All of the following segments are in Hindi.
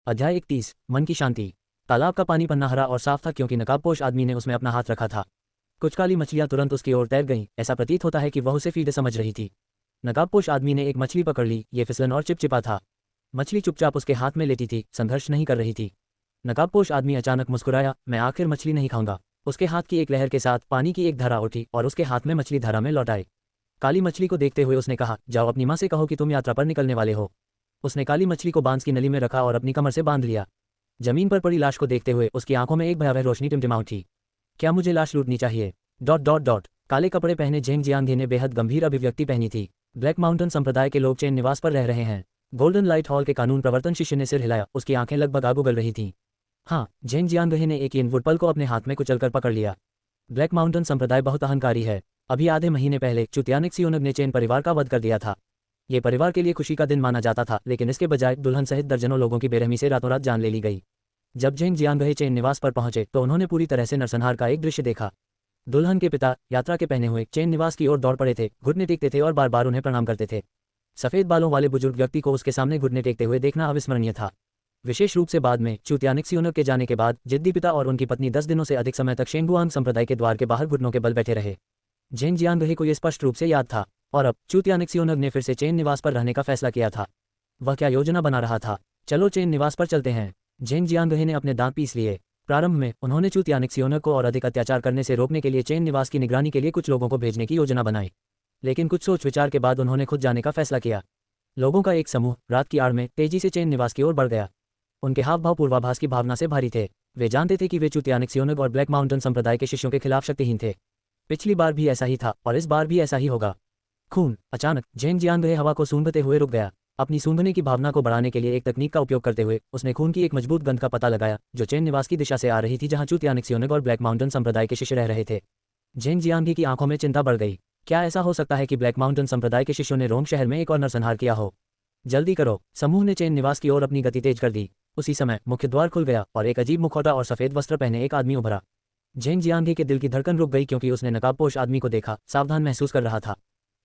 अध्याय 31 मन की शांति। तालाब का पानी पन्ना हरा और साफ था क्योंकि नकाबपोश आदमी ने उसमें अपना हाथ रखा था। कुछ काली मछलियां तुरंत उसकी ओर तैर गईं। ऐसा प्रतीत होता है कि वह उसे फीड समझ रही थी। नकाबपोश आदमी ने एक मछली पकड़ ली। ये फिसलन और चिपचिपा था। मछली चुपचाप उसके हाथ में लेटी थी, संघर्ष नहीं कर रही थी। नकाबपोश आदमी अचानक मुस्कुराया, मैं आखिर मछली नहीं खाऊंगा। उसके हाथ की एक लहर के साथ पानी की एक धारा उठी और उसके हाथ में मछली धारा में लौट आई। काली मछली को देखते हुए उसने कहा, जाओ अपनी माँ से कहो कि तुम यात्रा पर निकलने वाले हो। उसने काली मछली को बांस की नली में रखा और अपनी कमर से बांध लिया। जमीन पर पड़ी लाश को देखते हुए उसकी आंखों में एक भयावह रोशनी टिमटिमा उठी। क्या मुझे लाश लूटनी चाहिए? ... काले कपड़े पहने झेंग जियांगे ने बेहद गंभीर अभिव्यक्ति पहनी थी। ब्लैक माउंटेन संप्रदाय के लोग चैन निवास पर रह रहे हैं। गोल्डन लाइट हॉल के कानून प्रवर्तन शिष्य ने सिर हिलाया। उसकी आंखें लगभग आग उगल रही थीं। हाँ, झेंग जियांगे ने एक इनवुड पल को अपने हाथ में कुचलकर पकड़ लिया। ब्लैक माउंटेन संप्रदाय बहुत अहंकारी है। अभी आधे महीने पहले चुतियानिक्सियोनग ने चैन परिवार का वध कर दिया था। ये परिवार के लिए खुशी का दिन माना जाता था, लेकिन इसके बजाय दुल्हन सहित दर्जनों लोगों की बेरहमी से रातों रात जान ले ली गई। जब झेंग जियांगे चैन निवास पर पहुंचे तो उन्होंने पूरी तरह से नरसंहार का एक दृश्य देखा। दुल्हन के पिता यात्रा के पहने हुए चैन निवास की ओर दौड़ पड़े थे, घुटने टेकते थे और बार बार उन्हें प्रणाम करते थे। सफेद बालों वाले बुजुर्ग व्यक्ति को उसके सामने घुटने टेकते हुए देखना अविस्मरणीय था। विशेष रूप से बाद में चुतियानिक्सियोनग के जाने के बाद जिद्दी पिता और उनकी पत्नी 10 दिनों से अधिक समय तक शेंगुआंग संप्रदाय के द्वार के बाहर घुटनों के बल बैठे रहे। झेंग जियांगे को यह स्पष्ट रूप से याद था। और अब चुतियानिक्सियोनग ने फिर से चैन निवास पर रहने का फैसला किया था। वह क्या योजना बना रहा था? चलो चैन निवास पर चलते हैं। झेंग जियांगे ने अपने दांत पीस लिए। प्रारंभ में उन्होंने चुतियानिक्सियोनग को और अधिक अत्याचार करने से रोकने के लिए चैन निवास की निगरानी के लिए कुछ लोगों को भेजने की योजना बनाई। लेकिन कुछ सोच विचार के बाद उन्होंने खुद जाने का फैसला किया। लोगों का एक समूह रात की आड़ में तेजी से चैन निवास की ओर बढ़ गया। उनके हाव भाव पूर्वाभास की भावना से भारी थे। वे जानते थे कि वे चुतियानिक्सियोनग और ब्लैक माउंटेन संप्रदाय के शिष्यों के खिलाफ शक्तिहीन थे। पिछली बार भी ऐसा ही था और इस बार भी ऐसा ही होगा। खून! अचानक झेंग जियांगे हवा को सूंघते हुए रुक गया। अपनी सूंघने की भावना को बढ़ाने के लिए एक तकनीक का उपयोग करते हुए उसने खून की एक मजबूत गंध का पता लगाया जो चैन निवास की दिशा से आ रही थी, जहां चुतियानिक्सियोनग और ब्लैक माउंटेन संप्रदाय के शिष्य रह रहे थे। झेंग जियांगे की आंखों में चिंता बढ़ गई। क्या ऐसा हो सकता है कि ब्लैक माउंटेन संप्रदाय के शिष्यों ने रोंग शहर में एक और नरसंहार किया हो? जल्दी करो! समूह ने चैन निवास की ओर अपनी गति तेज कर दी। उसी समय मुख्य द्वार खुल गया और एक अजीब मुखौटा और सफेद वस्त्र पहने एक आदमी उभरा। झेंग जियांगे के दिल की धड़कन रुक गई क्योंकि उसने नकाबपोश आदमी को देखा, सावधान महसूस कर रहा था।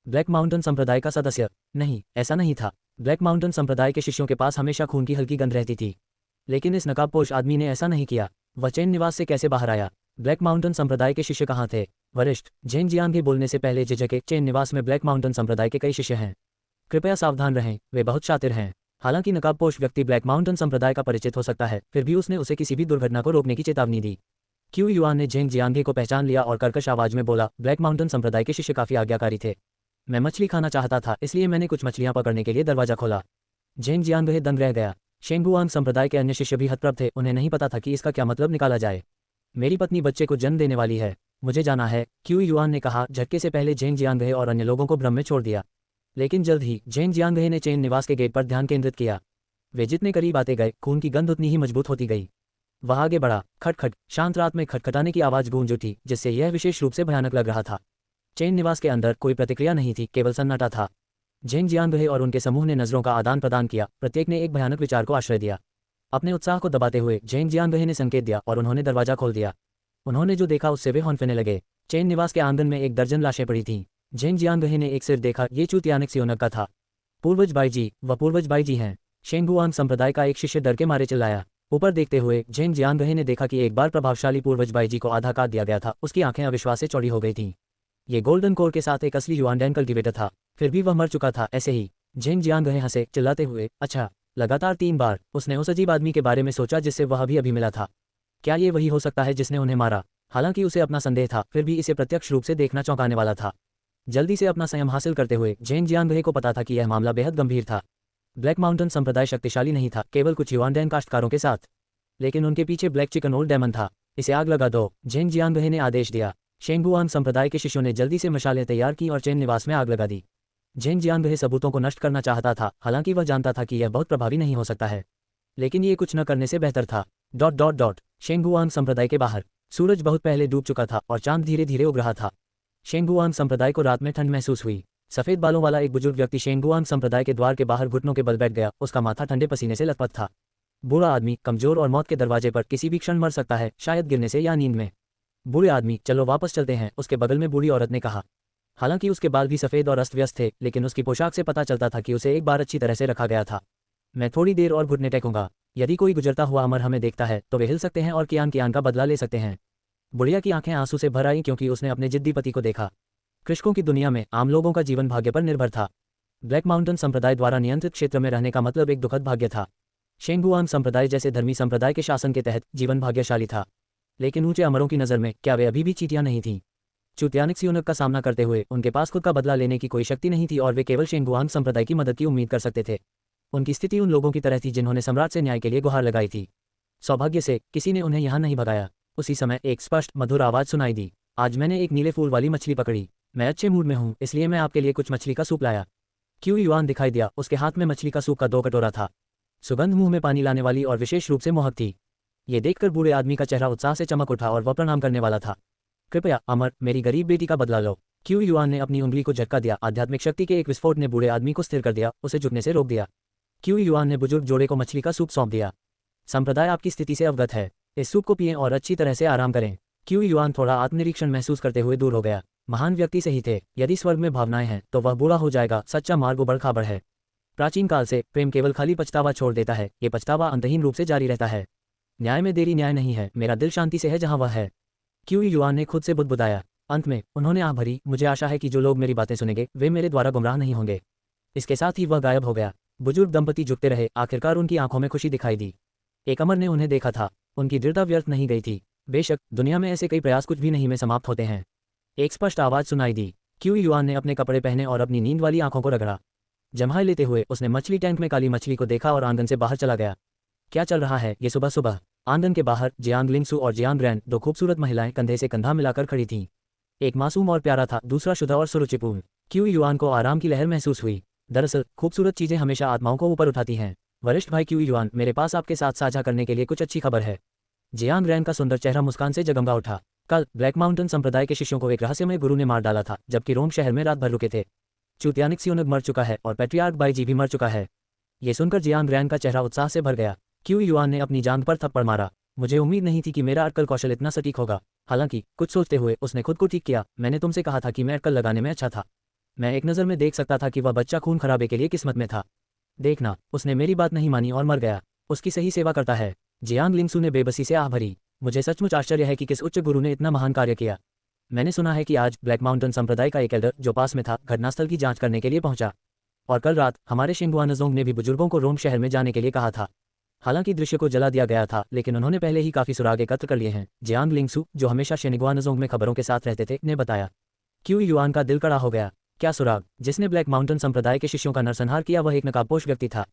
ब्लैक माउंटेन संप्रदाय का सदस्य? नहीं, ऐसा नहीं था। ब्लैक माउंटेन संप्रदाय के शिष्यों के पास हमेशा खून की हल्की गंध रहती थी, लेकिन इस नकाबपोश आदमी ने ऐसा नहीं किया। वह चैन निवास से कैसे बाहर आया? ब्लैक माउंटेन संप्रदाय के शिष्य कहाँ थे? वरिष्ठ, झेंग जियांगे बोलने से पहले झिझके, चैन निवास में ब्लैक माउंटेन संप्रदाय के कई शिष्य हैं। कृपया सावधान रहें, वे बहुत शातिर हैं। हालांकि नकाबपोश व्यक्ति ब्लैक माउंटेन संप्रदाय का परिचित हो सकता है, फिर भी उसने उसे किसी भी दुर्घटना को रोकने की चेतावनी दी। क्यू युआन ने झेंग जियांगे को पहचान लिया और कर्कश आवाज में बोला, ब्लैक माउंटेन संप्रदाय के शिष्य काफी आज्ञाकारी थे। मैं मछली खाना चाहता था, इसलिए मैंने कुछ मछलियां पकड़ने के लिए दरवाजा खोला। झेंग जियांगे दंग रह गया। शेंगुआंग संप्रदाय के अन्य शिष्य भी हतप्रभ थे। उन्हें नहीं पता था कि इसका क्या मतलब निकाला जाए। मेरी पत्नी बच्चे को जन्म देने वाली है, मुझे जाना है, क्यू युआन ने कहा। झटके से पहले झेंग जियांगे और अन्य लोगों को भ्रम में छोड़ दिया। लेकिन जल्द ही झेंग जियांगे ने चैन निवास के गेट पर ध्यान केंद्रित किया। वे जितने करीब आते गए खून की गंध उतनी ही मजबूत होती गई। वह आगे बढ़ा। खटखट! शांत रात में खटखटाने की आवाज गूंज उठी, जिससे यह विशेष रूप से भयानक लग रहा था। चैन निवास के अंदर कोई प्रतिक्रिया नहीं थी, केवल सन्नाटा था। झेंग जियांगे और उनके समूह ने नजरों का आदान प्रदान किया। प्रत्येक ने एक भयानक विचार को आश्रय दिया। अपने उत्साह को दबाते हुए झेंग जियांगे ने संकेत दिया और उन्होंने दरवाजा खोल दिया। उन्होंने जो देखा उससे वे हौंफने लगे। चैन निवास के आंगन में एक दर्जन लाशें पड़ी थीं। झेंग जियांगे ने एक सिर देखा, ये चुतियानिक्सियोनग का था। पूर्वज बाईजी, वह पूर्वज बाईजी हैं। शेंगुआंग संप्रदाय का एक शिष्य डर के मारे चिल्लाया। ऊपर देखते हुए झेंग जियांगे ने देखा कि एक बार प्रभावशाली पूर्वज बाईजी को आधा काट दिया गया था। उसकी आंखें अविश्वास से चौड़ी हो गई थीं। ये गोल्डन कोर के साथ एक असली युआनडैन कल्टिवेटर था, फिर भी वह मर चुका था। ऐसे ही झेंग जियांगे हंसे, चिल्लाते हुए, अच्छा। लगातार 3 बार उसने उस अजीब आदमी के बारे में सोचा जिससे वह अभी मिला था। क्या ये वही हो सकता है जिसने उन्हें मारा? हालांकि उसे अपना संदेह था, फिर भी इसे प्रत्यक्ष रूप से देखना चौंकाने वाला था। जल्दी से अपना संयम हासिल करते हुए झेंग जियांगे को पता था कि यह मामला बेहद गंभीर था। ब्लैक माउंटेन संप्रदाय शक्तिशाली नहीं था, केवल कुछ युआनडैन काश्तकारों के साथ, लेकिन उनके पीछे ब्लैक चिकन ओल्ड डेमन था। इसे आग लगा दो, झेंग जियांगे ने आदेश दिया। शेंगुआंग संप्रदाय के शिष्यों ने जल्दी से मशालें तैयार की और चैन निवास में आग लगा दी। झेंग जियांगे सबूतों को नष्ट करना चाहता था, हालांकि वह जानता था कि यह बहुत प्रभावी नहीं हो सकता है, लेकिन ये कुछ न करने से बेहतर था। ... शेंगुआंग संप्रदाय के बाहर सूरज बहुत पहले डूब चुका था और चांद धीरे धीरे उग रहा था। शेंगुआंग संप्रदाय को रात में ठंड महसूस हुई। सफेद बालों वाला एक बुजुर्ग व्यक्ति शेंगुआंग संप्रदाय के द्वार के बाहर घुटनों के बल बैठ गया। उसका माथा ठंडे पसीने से लथपथ था। बूढ़ा आदमी, कमजोर और मौत के दरवाजे पर, किसी भी क्षण मर सकता है, शायद गिरने से या नींद में। बूढ़े आदमी, चलो वापस चलते हैं, उसके बगल में बूढ़ी औरत ने कहा। हालांकि उसके बाल भी सफेद और अस्त व्यस्त थे, लेकिन उसकी पोशाक से पता चलता था कि उसे एक बार अच्छी तरह से रखा गया था। मैं थोड़ी देर और घुटने टेकूंगा। यदि कोई गुजरता हुआ अमर हमें देखता है तो वे हिल सकते हैं और कियान का बदला ले सकते हैं। बुढ़िया की आंखें आंसू से भर आईं क्योंकि उसने अपने जिद्दी पति को देखा। कृषकों की दुनिया में आम लोगों का जीवन भाग्य पर निर्भर था। ब्लैक माउंटेन संप्रदाय द्वारा नियंत्रित क्षेत्र में रहने का मतलब एक दुखद भाग्य था। शेंगुआन संप्रदाय जैसे धर्मी संप्रदाय के शासन के तहत जीवन भाग्यशाली था। लेकिन ऊंचे अमरों की नज़र में क्या वे अभी भी चींटियां नहीं थीं? चूतियानिक्सियोनक का सामना करते हुए उनके पास खुद का बदला लेने की कोई शक्ति नहीं थी और वे केवल शेंगुआन संप्रदाय की मदद की उम्मीद कर सकते थे। उनकी स्थिति उन लोगों की तरह थी जिन्होंने सम्राट से न्याय के लिए गुहार लगाई थी। सौभाग्य से किसी ने उन्हें यहाँ नहीं भगाया। उसी समय एक स्पष्ट मधुर आवाज़ सुनाई दी। आज मैंने एक नीले फूल वाली मछली पकड़ी। मैं अच्छे मूड में हूँ, इसलिए मैं आपके लिए कुछ मछली का सूप लाया। क्यू युआन दिखाई दिया। उसके हाथ में मछली का सूप का 2 कटोरा था। सुगंध मुंह में पानी लाने वाली और विशेष रूप से मोहक थी। ये देखकर बूढ़े आदमी का चेहरा उत्साह से चमक उठा और वह प्रणाम करने वाला था। कृपया अमर, मेरी गरीब बेटी का बदला लो। क्यू युआन ने अपनी उंगली को झटका दिया। आध्यात्मिक शक्ति के एक विस्फोट ने बूढ़े आदमी को स्थिर कर दिया, उसे झुकने से रोक दिया। क्यू युआन ने बुजुर्ग जोड़े को मछली का सूप सौंप दिया। संप्रदाय आपकी स्थिति से अवगत है, इस सूप को पिएं और अच्छी तरह से आराम करें। क्यू युआन थोड़ा आत्मनिरीक्षण महसूस करते हुए दूर हो गया। महान व्यक्ति सही थे। यदि स्वर्ग में भावनाएं हैं तो वह बूढ़ा हो जाएगा। सच्चा मार्ग उबड़ खाबड़ है। प्राचीन काल से प्रेम केवल खाली पछतावा छोड़ देता है। ये पछतावा अंतहीन रूप से जारी रहता है। न्याय में देरी न्याय नहीं है। मेरा दिल शांति से है जहां वह है। क्यू युआन ने खुद से बुदबुदाया। अंत में उन्होंने आह भरी। मुझे आशा है कि जो लोग मेरी बातें सुनेंगे वे मेरे द्वारा गुमराह नहीं होंगे। इसके साथ ही वह गायब हो गया। बुजुर्ग दंपति झुकते रहे। आखिरकार उनकी आंखों में खुशी दिखाई दी। एक अमर ने उन्हें देखा था। उनकी दृढ़ता व्यर्थ नहीं गई थी। बेशक दुनिया में ऐसे कई प्रयास कुछ भी नहीं में समाप्त होते हैं। एक स्पष्ट आवाज सुनाई दी। क्यू युआन ने अपने कपड़े पहने और अपनी नींद वाली आंखों को रगड़ा। जम्हाई लेते हुए उसने मछली टैंक में काली मछली को देखा और आंगन से बाहर चला गया। क्या चल रहा है ये सुबह सुबह? आंगन के बाहर जियांग लिंगसू और जियांग रैन, 2 खूबसूरत महिलाएं कंधे से कंधा मिलाकर खड़ी थीं। एक मासूम और प्यारा था, दूसरा शुद्ध और सुरुचिपूर्ण। क्यू युआन को आराम की लहर महसूस हुई। दरअसल खूबसूरत चीजें हमेशा आत्माओं को ऊपर उठाती हैं। वरिष्ठ भाई क्यू युआन, मेरे पास आपके साथ साझा करने के लिए कुछ अच्छी खबर है। जियांग रैन का सुंदर चेहरा मुस्कान से जगमगा उठा। कल ब्लैक माउंटेन संप्रदाय के शिष्यों को एक रहस्यमय गुरु ने मार डाला था, जबकि रोम शहर में रात भर रुके थे। चूतियानिक्सियोनग मर चुका है और पैट्रियार्क बाईजी भी मर चुका है। ये सुनकर जियांग रैन का चेहरा उत्साह से भर गया। क्यू युआन ने अपनी जांघ पर थप्पड़ मारा। मुझे उम्मीद नहीं थी कि मेरा अटकल कौशल इतना सटीक होगा। हालांकि कुछ सोचते हुए उसने खुद को ठीक किया। मैंने तुमसे कहा था कि मैं अटकल लगाने में अच्छा था। मैं एक नज़र में देख सकता था कि वह बच्चा खून खराबे के लिए किस्मत में था। देखना, उसने मेरी बात नहीं मानी और मर गया। उसकी सही सेवा करता है। जियांग लिंगसू ने बेबसी से आह भरी। मुझे सचमुच आश्चर्य है कि किस उच्च गुरु ने इतना महान कार्य किया। मैंने सुना है कि आज ब्लैक माउंटेन संप्रदाय का एक एल्डर जो पास में था घटनास्थल की जांच करने के लिए पहुंचा। और कल रात हमारे शिंगुआनजोंग ने भी बुजुर्गों को रोम शहर में जाने के लिए कहा था। हालांकि दृश्य को जला दिया गया था, लेकिन उन्होंने पहले ही काफी सुराग एकत्र कर लिए हैं। जियांग लिंगसू, जो हमेशा शिंगुआनजोंग में खबरों के साथ रहते थे, ने बताया। क्यू युआन का दिल कड़ा हो गया। क्या सुराग? जिसने ब्लैक माउंटेन संप्रदाय के शिष्यों का नरसंहार किया वह एक नकाबपोश व्यक्ति था।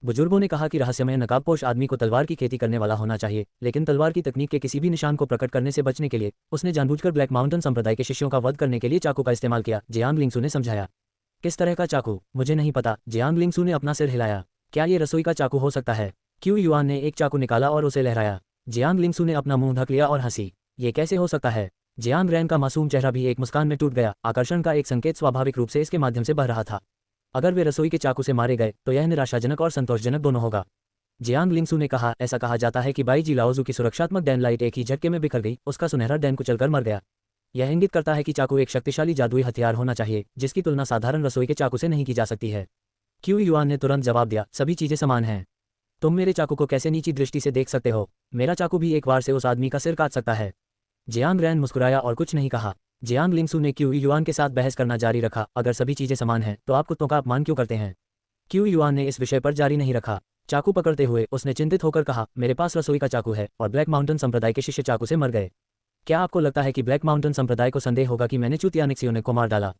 बुजुर्गों ने कहा कि रहस्यमय नकाबपोश आदमी को तलवार की खेती करने वाला होना चाहिए, लेकिन तलवार की तकनीक के किसी भी निशान को प्रकट करने से बचने के लिए उसने जानबूझकर ब्लैक माउंटेन संप्रदाय के शिष्यों का वध करने के लिए चाकू का इस्तेमाल किया। जियांग लिंगसू ने समझाया। किस तरह का चाकू? मुझे नहीं पता। जियांग लिंगसू ने अपना सिर हिलाया। क्या ये रसोई का चाकू हो सकता है? क्यू युआन ने एक चाकू निकाला और उसे लहराया। जियांग लिंगसू ने अपना मुंह ढक लिया और हंसी। ये कैसे हो सकता है? जियांग रैन का मासूम चेहरा भी एक मुस्कान में टूट गया। आकर्षण का एक संकेत स्वाभाविक रूप से इसके माध्यम से बह रहा था। अगर वे रसोई के चाकू से मारे गए तो यह निराशाजनक और संतोषजनक दोनों होगा। जियांग लिंगसू ने कहा, ऐसा कहा जाता है कि बाईजी लाओजू की सुरक्षात्मक डैन लाइट एक ही झटके में बिखर गई। उसका सुनहरा डैन कुचलकर मर गया। यह इंगित करता है कि चाकू एक शक्तिशाली जादुई हथियार होना चाहिए, जिसकी तुलना साधारण रसोई के चाकू से नहीं की जा सकती है। क्यू युआन ने तुरंत जवाब दिया, सभी चीजें समान हैं। तुम मेरे चाकू को कैसे नीची दृष्टि से देख सकते हो? मेरा चाकू भी एक बार से उस आदमी का सिर काट सकता है। जियांग रैन मुस्कुराया और कुछ नहीं कहा। जियांग लिंगसू ने क्यू युआन के साथ बहस करना जारी रखा। अगर सभी चीजें समान हैं तो आप कुत्तों का अपमान क्यों करते हैं? क्यू युआन ने इस विषय पर जारी नहीं रखा। चाकू पकड़ते हुए उसने चिंतित होकर कहा, मेरे पास रसोई का चाकू है और ब्लैक माउंटेन संप्रदाय के शिष्य चाकू से मर गए। क्या आपको लगता है कि ब्लैक माउंटेन संप्रदाय को संदेह होगा कि मैंने चूतियानिक्सियोनग को मार डाला?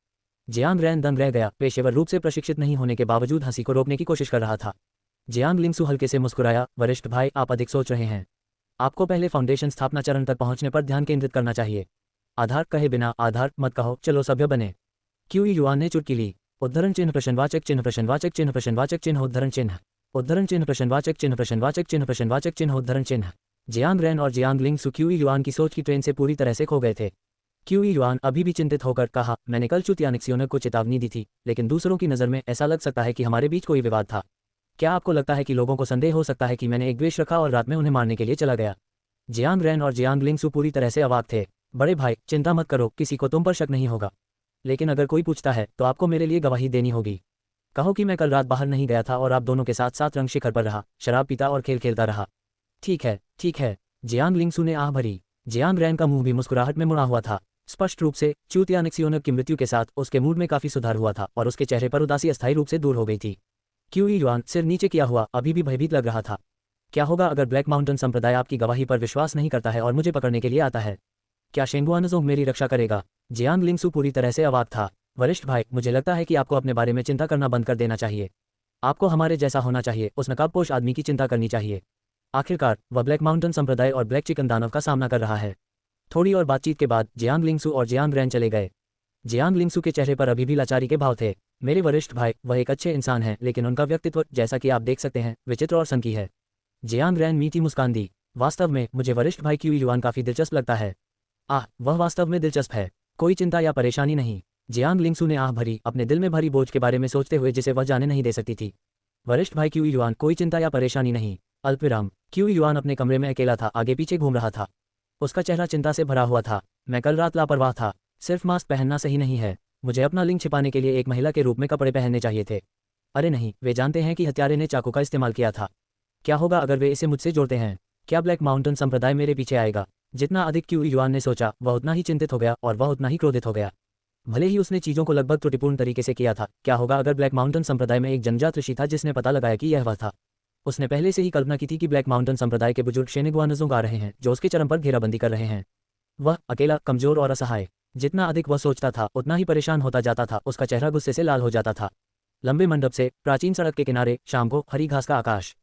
जियांग रैन दंग रह गया। पेशेवर रूप से प्रशिक्षित नहीं होने के बावजूद हंसी को रोकने की कोशिश कर रहा था। जियांग लिंगसू हल्के से मुस्कुराया। वरिष्ठ भाई, आप अधिक सोच रहे हैं। आपको पहले फाउंडेशन स्थापना चरण तक पहुंचने पर ध्यान केंद्रित करना चाहिए। आधार कहे बिना आधार मत कहो, चलो सभ्य बने। क्यू युआन ने चुटकी ली। उद्धरण चिन्ह प्रश्नवाचक चिन्ह प्रश्नवाचक चिन्ह प्रश्नवाचक चिन्ह उद्धरण चिन्ह उद्धरण चिन्ह प्रश्नवाचक चिन्ह प्रश्नवाचक चिन्ह प्रश्नवाचक चिन्ह उद्धरण चिन्ह। जियांग रैन और जियांग लिंगसू क्यू युआन की सोच की ट्रेन से पूरी तरह से खो गए थे। क्यू युआन अभी भी चिंतित होकर कहा, मैंने कल चूतियानिक्सियोनग को चेतावनी दी थी, लेकिन दूसरों की नज़र में ऐसा लग सकता है कि हमारे बीच कोई विवाद था। क्या आपको लगता है कि लोगों को संदेह हो सकता है कि मैंने एक द्वेष रखा और रात में उन्हें मारने के लिए चला गया? जियांग रैन और जियांग लिंगसू पूरी तरह से अवाक थे। बड़े भाई, चिंता मत करो, किसी को तुम पर शक नहीं होगा। लेकिन अगर कोई पूछता है तो आपको मेरे लिए गवाही देनी होगी। कहो कि मैं कल रात बाहर नहीं गया था और आप दोनों के साथ साथ रंग शिखर पर रहा, शराब पीता और खेल खेलता रहा। ठीक है, ठीक है। जियांग लिंगसू ने आह भरी। जियांग रैन का मुंह भी मुस्कुराहट में मुड़ा हुआ था। स्पष्ट रूप से चूतिया निक्सियोनक की मृत्यु के साथ उसके मूड में काफी सुधार हुआ था और उसके चेहरे पर उदासी अस्थायी रूप से दूर हो गई थी। क्यू युआन सिर नीचे किया हुआ अभी भी भयभीत लग रहा था। क्या होगा अगर ब्लैक माउंटेन संप्रदाय आपकी गवाही पर विश्वास नहीं करता है और मुझे पकड़ने के लिए आता है? क्या शेंगुआनजोंग मेरी रक्षा करेगा? जियांग लिंगसू पूरी तरह से अवाक था। वरिष्ठ भाई, मुझे लगता है कि आपको अपने बारे में चिंता करना बंद कर देना चाहिए। आपको हमारे जैसा होना चाहिए, उस नकाबपोश आदमी की चिंता करनी चाहिए। आखिरकार वह ब्लैक माउंटेन संप्रदाय और ब्लैक चिकन दानव का सामना कर रहा है। थोड़ी और बातचीत के बाद जियांग लिंगसू और जियांग रैन चले गए। जियांग लिंगसू के चेहरे पर अभी भी लाचारी के भाव थे। मेरे वरिष्ठ भाई, वह एक अच्छे इंसान हैं, लेकिन उनका व्यक्तित्व, जैसा कि आप देख सकते हैं, विचित्र और सनकी है। जियांग रैन मीठी मुस्कान दी। वास्तव में मुझे वरिष्ठ भाई क्यू युआन काफी दिलचस्प लगता है। आह, वह वास्तव में दिलचस्प है। कोई चिंता या परेशानी नहीं। जियांग लिंगसू ने आह भरी, अपने दिल में भरी बोझ के बारे में सोचते हुए जिसे वह जाने नहीं दे सकती थी। वरिष्ठ भाई क्यू युआन, कोई चिंता या परेशानी नहीं। अल्पविराम। क्यू युआन अपने कमरे में अकेला था, आगे पीछे घूम रहा था। उसका चेहरा चिंता से भरा हुआ था। मैं कल रात लापरवाह था। सिर्फ मास्क पहनना सही नहीं है। मुझे अपना लिंग छिपाने के लिए एक महिला के रूप में कपड़े पहनने चाहिए थे। अरे नहीं, वे जानते हैं कि हत्यारे ने चाकू का इस्तेमाल किया था। क्या होगा अगर वे इसे मुझसे जोड़ते हैं? क्या ब्लैक माउंटेन संप्रदाय मेरे पीछे आएगा? जितना अधिक क्यू युआन ने सोचा, वह उतना ही चिंतित हो गया और वह उतना ही क्रोधित हो गया। भले ही उसने चीजों को लगभग त्रुटिपूर्ण तरीके से किया था, क्या होगा अगर ब्लैक माउंटेन संप्रदाय में एक जनजात ऋषि था जिसने पता लगाया कि यह वह था? उसने पहले से ही कल्पना की थी कि ब्लैक माउंटेन संप्रदाय के बुजुर्ग शेनिगुआनजोंग आ रहे हैं, जो उसके चरम पर घेराबंदी कर रहे हैं। वह अकेला, कमजोर और असहाय। जितना अधिक वह सोचता था, उतना ही परेशान होता जाता था। उसका चेहरा गुस्से से लाल हो जाता था। लंबे मंडप से प्राचीन सड़क के किनारे, शाम को हरी घास का आकाश।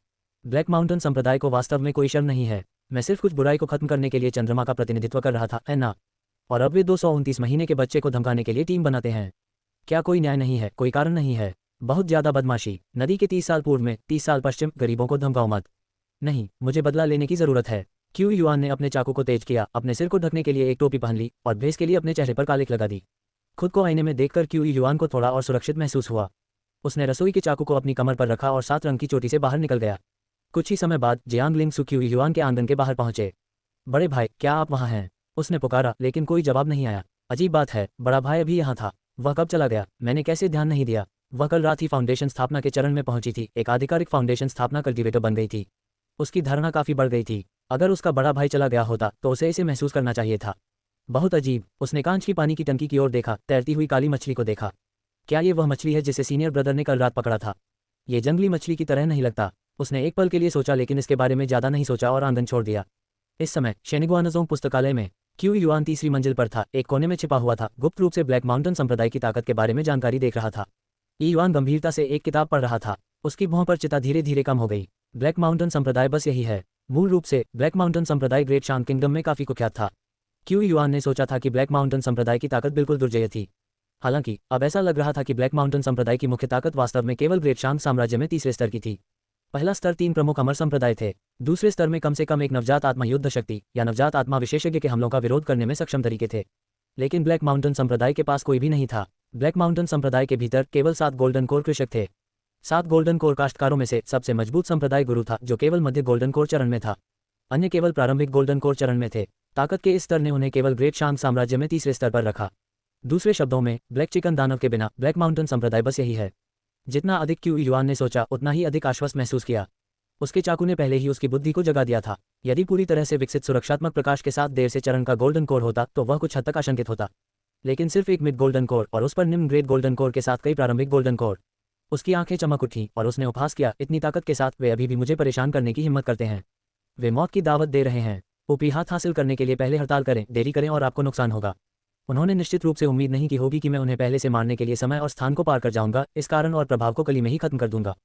ब्लैक माउंटेन संप्रदाय को वास्तव में कोई शर्म नहीं है। मैं सिर्फ कुछ बुराई को खत्म करने के लिए चंद्रमा का प्रतिनिधित्व कर रहा था, है ना? और अब वे 229 महीने के बच्चे को धमकाने के लिए टीम बनाते हैं। क्या कोई न्याय नहीं है? कोई कारण नहीं है? बहुत ज्यादा बदमाशी। नदी के 30 साल पूर्व में, 30 साल पश्चिम, गरीबों को धमकाओ मत। नहीं, मुझे बदला लेने की जरूरत है। क्यू युआन ने अपने चाकू को तेज किया, अपने सिर को ढकने के लिए एक टोपी पहन ली और भेस के लिए अपने चेहरे पर कालिख लगा दी। खुद को आईने में देखकर क्यू युआन को थोड़ा और सुरक्षित महसूस हुआ। उसने रसोई के चाकू को अपनी कमर पर रखा और 7 रंग की चोटी से बाहर निकल गया। कुछ ही समय बाद जियांग लिंगसू क्यू युआन के आंगन के बाहर पहुंचे। बड़े भाई, क्या आप वहां हैं? उसने पुकारा, लेकिन कोई जवाब नहीं आया। अजीब बात है, बड़ा भाई अभी यहाँ था। वह कब चला गया? मैंने कैसे ध्यान नहीं दिया? वह कल रात ही फाउंडेशन स्थापना के चरण में पहुंची थी। एक आधिकारिक फाउंडेशन स्थापना कल्टीवेटर बन गई थी। उसकी धारणा काफी बढ़ गई थी। अगर उसका बड़ा भाई चला गया होता तो उसे इसे महसूस करना चाहिए था। बहुत अजीब। उसने कांच की पानी की टंकी की ओर देखा, तैरती हुई काली मछली को देखा। क्या ये वह मछली है जिसे सीनियर ब्रदर ने कल रात पकड़ा था? ये जंगली मछली की तरह नहीं लगता। उसने एक पल के लिए सोचा, लेकिन इसके बारे में ज्यादा नहीं सोचा और आंगन छोड़ दिया। इस समय शेनिगुआनजोंग पुस्तकालय में क्यू युआन तीसरी मंजिल पर था। एक कोने में छिपा हुआ था, गुप्त रूप से ब्लैक माउंटेन संप्रदाय की ताकत के बारे में जानकारी देख रहा था। युआन गंभीरता से एक किताब पढ़ रहा था। उसकी भौं पर चिता धीरे धीरे कम हो गई। ब्लैक माउंटेन संप्रदाय बस यही है। मूल रूप से ब्लैक माउंटेन संप्रदाय ग्रेट शांत किंगडम में काफी कुख्यात था। क्यू युआन ने सोचा था कि ब्लैक माउंटेन संप्रदाय की ताकत बिल्कुल दुर्जय थी। हालांकि अब ऐसा लग रहा था कि ब्लैक माउंटेन संप्रदाय की मुख्य ताकत वास्तव में केवल ग्रेट शांत साम्राज्य में तीसरे स्तर की थी। पहला स्तर 3 प्रमुख अमर संप्रदाय थे। दूसरे स्तर में कम से कम एक नवजात आत्मा युद्ध शक्ति या नवजात आत्मा विशेषज्ञ के हमलों का विरोध करने में सक्षम तरीके थे। लेकिन ब्लैक माउंटेन संप्रदाय के पास कोई भी नहीं था। ब्लैक माउंटेन संप्रदाय के भीतर केवल 7 गोल्डन कोर कृषक थे। 7 गोल्डन कोर काश्तकारों में से सबसे मजबूत संप्रदाय गुरु था, जो केवल मध्य गोल्डन कोर चरण में था। अन्य केवल प्रारंभिक गोल्डन कोर चरण में थे। ताकत के इस स्तर ने उन्हें केवल ग्रेट शांत साम्राज्य में तीसरे स्तर पर रखा। दूसरे शब्दों में, ब्लैक चिकन दानव के बिना ब्लैक माउंटेन संप्रदाय बस यही है। जितना अधिक क्यू युआन ने सोचा, उतना ही अधिक आश्वस्त महसूस किया। उसके चाकू ने पहले ही उसकी बुद्धि को जगा दिया था। यदि पूरी तरह से विकसित सुरक्षात्मक प्रकाश के साथ देर से चरण का गोल्डन कोर होता तो वह कुछ हद तक आशंकित होता। लेकिन सिर्फ एक मिड गोल्डन कोर और उस पर निम्न ग्रेड गोल्डन कोर के साथ कई प्रारंभिक गोल्डन कोर। उसकी आंखें चमक उठी और उसने उपहास किया, इतनी ताकत के साथ वे अभी भी मुझे परेशान करने की हिम्मत करते हैं। वे मौत की दावत दे रहे हैं। ऊपरी हाथ हासिल करने के लिए पहले हड़ताल करें, देरी करें और आपको नुकसान होगा। उन्होंने निश्चित रूप से उम्मीद नहीं की होगी कि मैं उन्हें पहले से मारने के लिए समय और स्थान को पार कर जाऊंगा। इस कारण और प्रभाव को कली में ही खत्म कर दूंगा।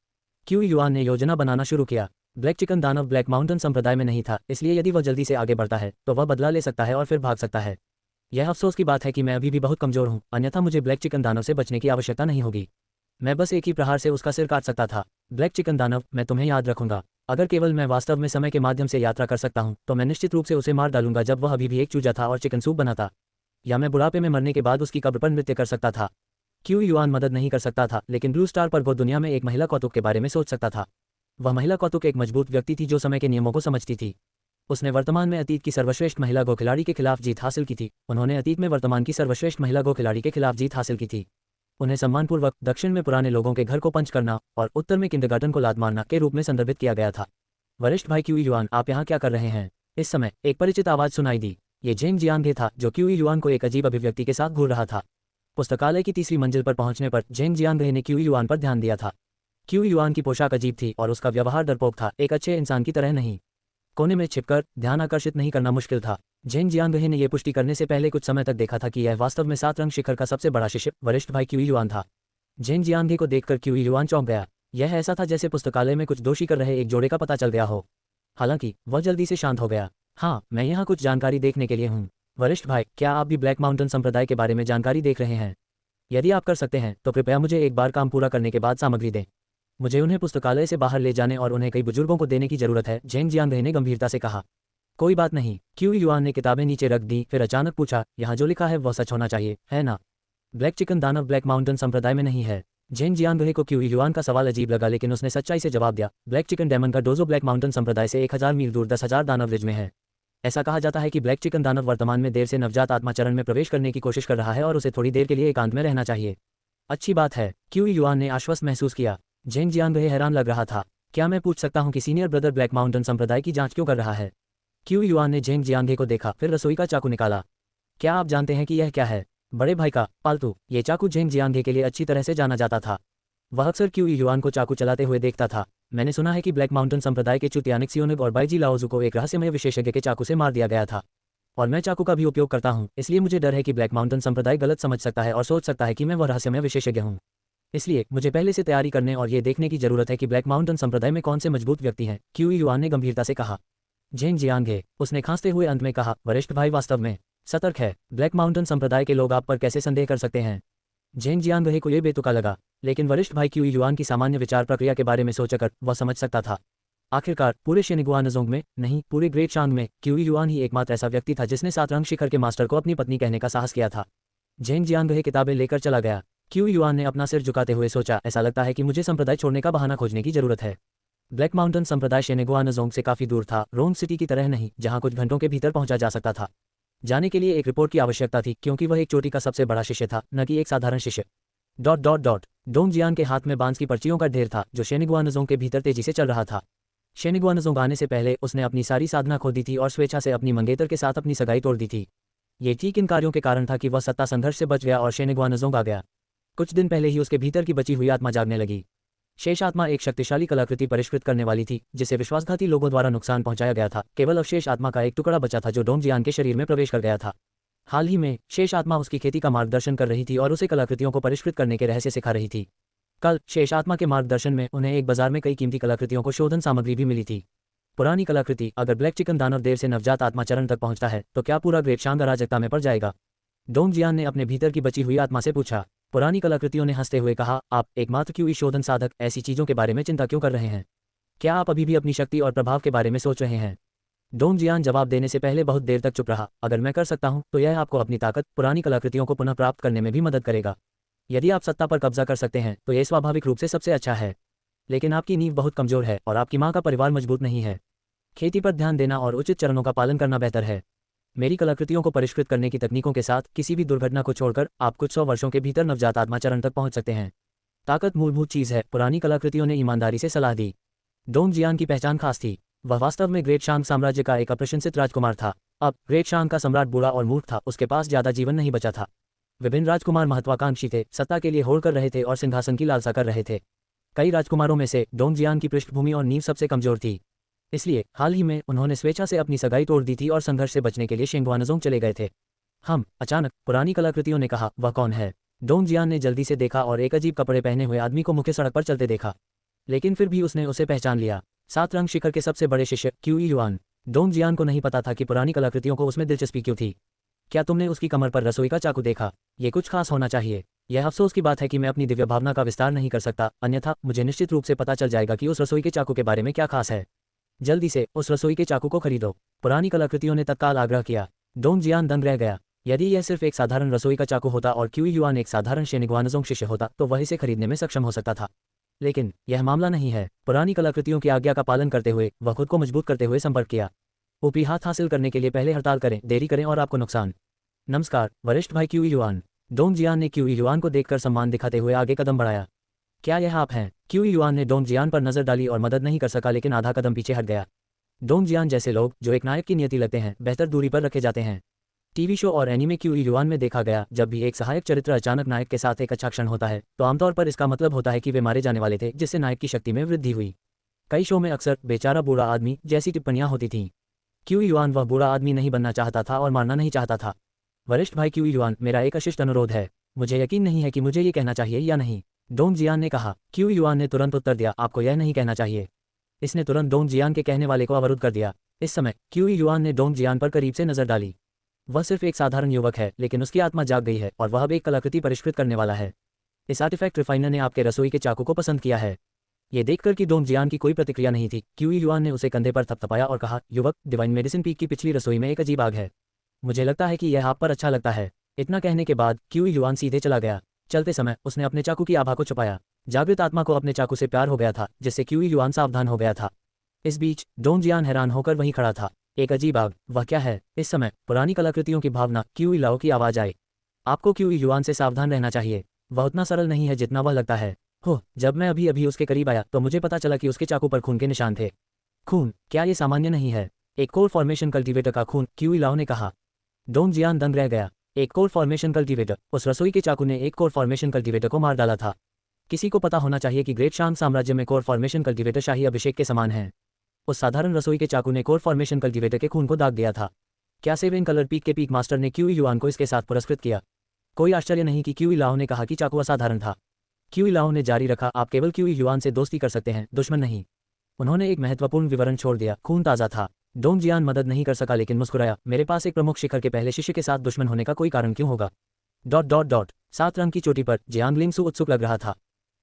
क्यू युआन ने योजना बनाना शुरू किया। ब्लैक चिकन दानव ब्लैक माउंटेन संप्रदाय में नहीं था, इसलिए यदि वह जल्दी से आगे बढ़ता है तो वह बदला ले सकता है और फिर भाग सकता है। यह अफसोस की बात है कि मैं अभी भी बहुत कमजोर हूं, अन्यथा मुझे ब्लैक चिकन दानव से बचने की आवश्यकता नहीं होगी। मैं बस एक ही प्रहार से उसका सिर काट सकता था। ब्लैक चिकन दानव, मैं तुम्हें याद रखूंगा। अगर केवल मैं वास्तव में समय के माध्यम से यात्रा कर सकता हूं तो मैं निश्चित रूप से उसे मार डालूंगा जब वह अभी भी एक चूजा था और चिकन सूप बनाता। या मैं बुढ़ापे में मरने के बाद उसकी कब्र पर नृत्य कर सकता था। क्यू युआन मदद नहीं कर सकता था, लेकिन ब्लू स्टार पर वो दुनिया में एक महिला कौतुक के बारे में सोच सकता था। वह महिला कौतुक एक मजबूत व्यक्ति थी जो समय के नियमों को समझती थी। उसने वर्तमान में अतीत की सर्वश्रेष्ठ महिला गो खिलाड़ी के खिलाफ जीत हासिल की थी। उन्होंने अतीत में वर्तमान की सर्वश्रेष्ठ महिला गो खिलाड़ी के खिलाफ जीत हासिल की थी। उन्हें सम्मानपूर्वक दक्षिण में पुराने लोगों के घर को पंच करना और उत्तर में किंडरगार्टन को लात मारना के रूप में संदर्भित किया गया था। वरिष्ठ भाई क्यूई युआन, आप यहाँ क्या कर रहे हैं? इस समय एक परिचित आवाज सुनाई दी। ये जेंग जियांगे था जो क्यूई युआन को एक अजीब अभिव्यक्ति के साथ घूर रहा था। पुस्तकालय की तीसरी मंजिल पर पहुंचने पर जेंग जियांगे ने क्यूई युआन पर ध्यान दिया था। क्यूई युआन की पोशाक अजीब थी और उसका व्यवहार डरपोक था, एक अच्छे इंसान की तरह नहीं। कोने में छिपकर ध्यान आकर्षित नहीं करना मुश्किल था। जेंग जियांगे ने यह पुष्टि करने से पहले कुछ समय तक देखा था कि यह वास्तव में 7 रंग शिखर का सबसे बड़ा शिष्य वरिष्ठ भाई क्यूई युआन था। जेंग जियांगे को देखकर क्यूई युआन चौंक गया। यह ऐसा था जैसे पुस्तकालय में कुछ दोषी कर रहे एक जोड़े का पता चल गया हो। हालांकि वह जल्दी से शांत हो गया। हाँ, मैं यहाँ कुछ जानकारी देखने के लिए हूँ। वरिष्ठ भाई, क्या आप भी ब्लैक माउंटेन संप्रदाय के बारे में जानकारी देख रहे हैं? यदि आप कर सकते हैं तो कृपया मुझे एक बार काम पूरा करने के बाद सामग्री दें। मुझे उन्हें पुस्तकालय से बाहर ले जाने और उन्हें कई बुजुर्गों को देने की जरूरत है, जेंग जियांगे ने गंभीरता से कहा। कोई बात नहीं। क्यूई युआन ने किताबें नीचे रख दी, फिर अचानक पूछा, यहाँ जो लिखा है वह सच होना चाहिए, है ना? ब्लैक चिकन दानव ब्लैक माउंटेन संप्रदाय में नहीं है। जेंग जियांगे को क्यूई युआन का सवाल अजीब लगा, लेकिन उसने सच्चाई से जवाब दिया, ब्लैक चिकन डेमन का डोजो ब्लैक माउंटेन संप्रदाय से 1000 मील दूर 10,000 दानव रिज में है। ऐसा कहा जाता है कि ब्लैक चिकन दानव वर्तमान में देर से नवजात आत्मा चरण में प्रवेश करने की कोशिश कर रहा है और उसे थोड़ी देर के लिए एकांत में रहना चाहिए। अच्छी बात है, क्यूई युआन ने आश्वस्त महसूस किया। जेंग जियांगे हैरान लग रहा था। क्या मैं पूछ सकता हूँ कि सीनियर ब्रदर ब्लैक माउंटेन संप्रदाय की जांच क्यों कर रहा है? क्यूई युआन ने जेंग जियांगे को देखा, फिर रसोई का चाकू निकाला। क्या आप जानते हैं कि यह क्या है? बड़े भाई का पालतू। ये चाकू जेंग जियांगे के लिए अच्छी तरह से जाना जाता था। वह अक्सर क्यूई युआन को चाकू चलाते हुए देखता था। मैंने सुना है कि ब्लैक माउंटेन संप्रदाय के चुतियानिक सियोनिग और बाईजी लाओजू को एक रहस्यमय विशेषज्ञ के चाकू से मार दिया गया था। और मैं चाकू का भी उपयोग करता हूँ, इसलिए मुझे डर है कि ब्लैक माउंटेन संप्रदाय गलत समझ सकता है और सोच सकता है कि मैं वह रहस्यमय विशेषज्ञ हूँ। इसलिए मुझे पहले से तैयारी करने और ये देखने की जरूरत है कि ब्लैक माउंटेन संप्रदाय में कौन से मजबूत व्यक्ति हैं, क्यूई युआन ने गंभीरता से कहा। जेंग जियांगे, उसने खांसते हुए अंत में कहा, वरिष्ठ भाई वास्तव में सतर्क है। ब्लैक माउंटेन संप्रदाय के लोग आप पर कैसे संदेह कर सकते हैं? जेंग जियांगे को यह बेतुका लगा, लेकिन वरिष्ठ भाई क्यूई युआन की सामान्य विचार प्रक्रिया के बारे में सोचकर वह समझ सकता था। आखिरकार पूरे शिनिगुआनजोंग में, नहीं पूरे ग्रेट शांग में, क्यूई युआन ही एकमात्र ऐसा व्यक्ति था जिसने 7 रंग शिखर के मास्टर को अपनी पत्नी कहने का साहस किया था। जेंग जियांगे किताबें लेकर चला गया। क्यूई युआन ने अपना सिर झुकाते हुए सोचा, ऐसा लगता है कि मुझे संप्रदाय छोड़ने का बहाना खोजने की जरूरत है। ब्लैक माउंटेन संप्रदाय शिनिगुआनजोंग से काफी दूर था, रोंग सिटी की तरह नहीं जहां कुछ घंटों के भीतर पहुंचा जा सकता था। जाने के लिए एक रिपोर्ट की आवश्यकता थी, क्योंकि वह एक चोटी का सबसे बड़ा शिष्य था, न कि एक साधारण शिष्य। ... डोंग जियान के हाथ में बांस की पर्चियों का ढेर था जो शिनिगुआनजोंग के भीतर तेजी से चल रहा था। शिनिगुआनजोंग आने से पहले उसने अपनी सारी साधना खो दी थी और स्वेच्छा से अपनी मंगेतर के साथ अपनी सगाई तोड़ दी थी। ये ठीक इन कार्यों के कारण था कि वह सत्ता संघर्ष से बच गया और शिनिगुआनजोंग आ गया। कुछ दिन पहले ही उसके भीतर की बची हुई आत्मा जागने लगी। शेष आत्मा एक शक्तिशाली कलाकृति परिष्कृत करने वाली थी जिसे विश्वासघाती लोगों द्वारा नुकसान पहुंचाया गया था। केवल अवशेष आत्मा का एक टुकड़ा बचा था जो डोंग जियान के शरीर में प्रवेश कर गया था। हाल ही में शेष आत्मा उसकी खेती का मार्गदर्शन कर रही थी और उसे कलाकृतियों को परिष्कृत करने के रहस्य सिखा रही थी। कल शेष आत्मा के मार्गदर्शन में उन्हें एक बाजार में कई कीमती कलाकृतियों को शोधन सामग्री भी मिली थी। पुरानी कलाकृति, अगर ब्लैक चिकन दानव देर से नवजात आत्मा चरण तक पहुंचता है तो क्या पूरा ग्रेट शांग अराजकता में पड़ जाएगा? डोंग जियान ने अपने भीतर की बची हुई आत्मा से पूछा। पुरानी कलाकृतियों ने हंसते हुए कहा, आप एकमात्र क्यूई शोधन साधक ऐसी चीजों के बारे में चिंता क्यों कर रहे हैं? क्या आप अभी भी अपनी शक्ति और प्रभाव के बारे में सोच रहे हैं? डोंग जियान जवाब देने से पहले बहुत देर तक चुप रहा। अगर मैं कर सकता हूं तो यह आपको अपनी ताकत, पुरानी कलाकृतियों को पुनः प्राप्त करने में भी मदद करेगा। यदि आप सत्ता पर कब्जा कर सकते हैं तो यह स्वाभाविक रूप से सबसे अच्छा है, लेकिन आपकी नींव बहुत कमजोर है और आपकी माँ का परिवार मजबूत नहीं है। खेती पर ध्यान देना और उचित चरणों का पालन करना बेहतर है। मेरी कलाकृतियों को परिष्कृत करने की तकनीकों के साथ किसी भी दुर्घटना को छोड़कर आप कुछ 100 वर्षों के भीतर नवजात आत्मा चरण तक पहुंच सकते हैं। ताकत मूलभूत चीज है, पुरानी कलाकृतियों ने ईमानदारी से सलाह दी। डोंग जियान की पहचान खास थी। वह वास्तव में ग्रेट शांग साम्राज्य का एक अप्रशंसित राजकुमार था। अब ग्रेट शांग का सम्राट बूढ़ा और मूर्ख था, उसके पास ज्यादा जीवन नहीं बचा था। विभिन्न राजकुमार महत्वाकांक्षी थे, सत्ता के लिए होड़ कर रहे थे और सिंहासन की लालसा कर रहे थे। कई राजकुमारों में से डोंग जियान की पृष्ठभूमि और नींव सबसे कमजोर थी, इसलिए हाल ही में उन्होंने स्वेच्छा से अपनी सगाई तोड़ दी थी और संघर्ष से बचने के लिए शिंगवानजोंग चले गए थे। हम अचानक पुरानी कलाकृतियों ने कहा, वह कौन है? डोंग जियान ने जल्दी से देखा और एक अजीब कपड़े पहने हुए आदमी को मुख्य सड़क पर चलते देखा, लेकिन फिर भी उसने उसे पहचान लिया। 7 रंग शिखर के सबसे बड़े शिष्य क्यूई युआन। डोंग जियान को नहीं पता था कि पुरानी कलाकृतियों को उसमें दिलचस्पी क्यों थी। क्या तुमने उसकी कमर पर रसोई का चाकू देखा? ये कुछ खास होना चाहिए। यह अफसोस की बात है कि मैं अपनी दिव्य भावना का विस्तार नहीं कर सकता, अन्यथा मुझे निश्चित रूप से पता चल जाएगा कि उस रसोई के चाकू के बारे में क्या खास है। जल्दी से उस रसोई के चाकू को खरीदो। पुरानी कलाकृतियों ने तत्काल आग्रह किया। डोंग जियान दंग रह गया। यदि यह सिर्फ एक साधारण रसोई का चाकू होता और क्यूई युआन एक साधारण शिनिगुआनजोंग शिष्य होता तो वह इसे खरीदने में सक्षम हो सकता था, लेकिन यह मामला नहीं है। पुरानी कलाकृतियों की आज्ञा का पालन करते हुए वह खुद को मजबूत करते हुए संपर्क किया। ऊपरी हाथ हासिल करने के लिए पहले हड़ताल करें, देरी करें और आपको नुकसान। नमस्कार वरिष्ठ भाई क्यूई युआन। डोंग जियान ने क्यू युआन को देखकर सम्मान दिखाते हुए आगे कदम बढ़ाया। क्या यह आप हैं? क्यू युआन ने डोंग जियान पर नजर डाली और मदद नहीं कर सका, लेकिन आधा कदम पीछे हट गया। डोंग जियान जैसे लोग जो एक नायक की नियति लगते हैं बेहतर दूरी पर रखे जाते हैं। टीवी शो और एनीमे क्यू युआन में देखा गया, जब भी एक सहायक चरित्र अचानक नायक के साथ एक अच्छा क्षण होता है तो आमतौर पर इसका मतलब होता है कि वे मारे जाने वाले थे, जिससे नायक की शक्ति में वृद्धि हुई। कई शो में अक्सर बेचारा बूढ़ा आदमी जैसी टिप्पणियां होती थीं। क्यू युआन वह बूढ़ा आदमी नहीं बनना चाहता था और मारना नहीं चाहता था। वरिष्ठ भाई क्यू युआन, मेरा एक अशिष्ट अनुरोध है। मुझे यकीन नहीं है कि मुझे ये कहना चाहिए या नहीं, डोंग जियान ने कहा। क्यू युआन ने तुरंत उत्तर दिया, आपको यह नहीं कहना चाहिए। इसने तुरंत डोंग जियान के कहने वाले को अवरुद्ध कर दिया। इस समय क्यू युआन ने डोंग जियान पर करीब से नजर डाली। वह सिर्फ एक साधारण युवक है, लेकिन उसकी आत्मा जाग गई है और वह अब एक कलाकृति परिष्कृत करने वाला है। इस आर्टिफैक्ट रिफाइनर ने आपके रसोई के चाकू को पसंद किया है। ये देखकर कि डोंग जियान की कोई प्रतिक्रिया नहीं थी, क्यू युआन ने उसे कंधे पर थपथपाया और कहा, युवक, डिवाइन मेडिसिन पीक की पिछली रसोई में एक अजीब आग है। मुझे लगता है कि यह आप पर अच्छा लगता है। इतना कहने के बाद क्यू युआन सीधे चला गया। चलते समय उसने अपने चाकू की आभा को छुपाया। जागृत आत्मा को अपने चाकू से प्यार हो गया था, जिससे क्यू युआन सावधान हो गया था। इस बीच डोंग जियान हैरान होकर वहीं खड़ा था। एक अजीब आग, वह क्या है? इस समय पुरानी कलाकृतियों की भावना क्यू लाओ की आवाज आई। आपको क्यू युआन से सावधान रहना चाहिए। वह उतना सरल नहीं है जितना वह लगता है। हो, जब मैं अभी अभी उसके करीब आया तो मुझे पता चला कि उसके चाकू पर खून के निशान थे। खून? क्या ये सामान्य नहीं है? एक कोर फॉर्मेशन कल्टीवेटर का खून, क्यू लाओ ने कहा। डोंग जियान दंग रह गया। एक कोर फॉर्मेशन कल्टीवेटर? उस रसोई के चाकू ने एक कोर फॉर्मेशन कल्टीवेटर को मार डाला था। किसी को पता होना चाहिए कि ग्रेट शांग साम्राज्य में कोर फॉर्मेशन कल्टीवेटर शाही अभिषेक के समान है। उस साधारण रसोई के चाकू ने कोर फॉर्मेशन कल्टीवेटर के खून को दाग दिया था। क्या 7 कलर पीक के पीक मास्टर ने क्यू युआन को इसके साथ पुरस्कृत किया? कोई आश्चर्य नहीं कि क्यू लाओ ने कहा कि चाकू असाधारण था। क्यू लाओ ने जारी रखा, आप केवल क्यू युआन से दोस्ती कर सकते हैं, दुश्मन नहीं। उन्होंने एक महत्वपूर्ण विवरण छोड़ दिया, खून ताज़ा था। डोंग जियान मदद नहीं कर सका लेकिन मुस्कुराया, मेरे पास एक प्रमुख शिखर के पहले शिष्य के साथ दुश्मन होने का कोई कारण क्यों होगा? ... 7 रंग की चोटी पर जियांग लिंगसू उत्सुक लग रहा था।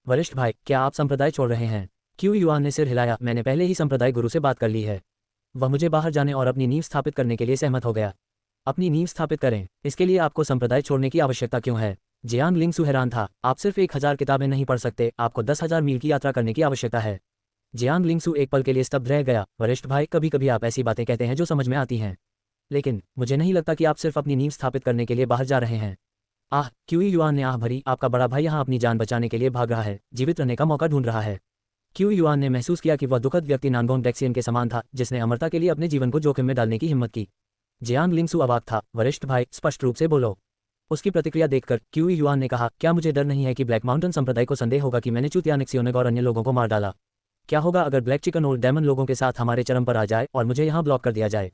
वरिष्ठ भाई, क्या आप संप्रदाय छोड़ रहे हैं? क्यू युआन ने सिर हिलाया, मैंने पहले ही संप्रदाय गुरु से बात कर ली है। वह मुझे बाहर जाने और अपनी नींव स्थापित करने के लिए सहमत हो गया। अपनी नींव स्थापित करें, इसके लिए आपको संप्रदाय छोड़ने की आवश्यकता क्यों है? जियांग लिंगसू हैरान था, आप सिर्फ 1000 किताबें नहीं पढ़ सकते, आपको 10,000 मील की यात्रा करने की आवश्यकता है। जियांग लिंगसू एक पल के लिए स्तब्ध रह गया। वरिष्ठ भाई, कभी कभी आप ऐसी बातें कहते हैं जो समझ में आती हैं, लेकिन मुझे नहीं लगता कि आप सिर्फ अपनी नींव स्थापित करने के लिए बाहर जा रहे हैं। आह, क्यू युआन ने आह भरी, आपका बड़ा भाई यहाँ अपनी जान बचाने के लिए भाग रहा है, जीवित रहने का मौका ढूंढ रहा है। क्यू युआन ने महसूस किया कि वह दुखद व्यक्ति नानगोंग डेक्सियन के समान था, जिसने अमरता के लिए अपने जीवन को जोखिम में डालने की हिम्मत की। जियांग लिंगसू अवाक था। वरिष्ठ भाई, स्पष्ट रूप से बोलो। उसकी प्रतिक्रिया देखकर क्यू युआन ने कहा, क्या मुझे डर नहीं है कि ब्लैक माउंटेन संप्रदाय को संदेह होगा कि मैंने चूतिया निक्सियोनेग और अन्य लोगों को मार डाला? क्या होगा अगर ब्लैक चिकन और डेमन लोगों के साथ हमारे चरम पर आ जाए और मुझे यहाँ ब्लॉक कर दिया जाए?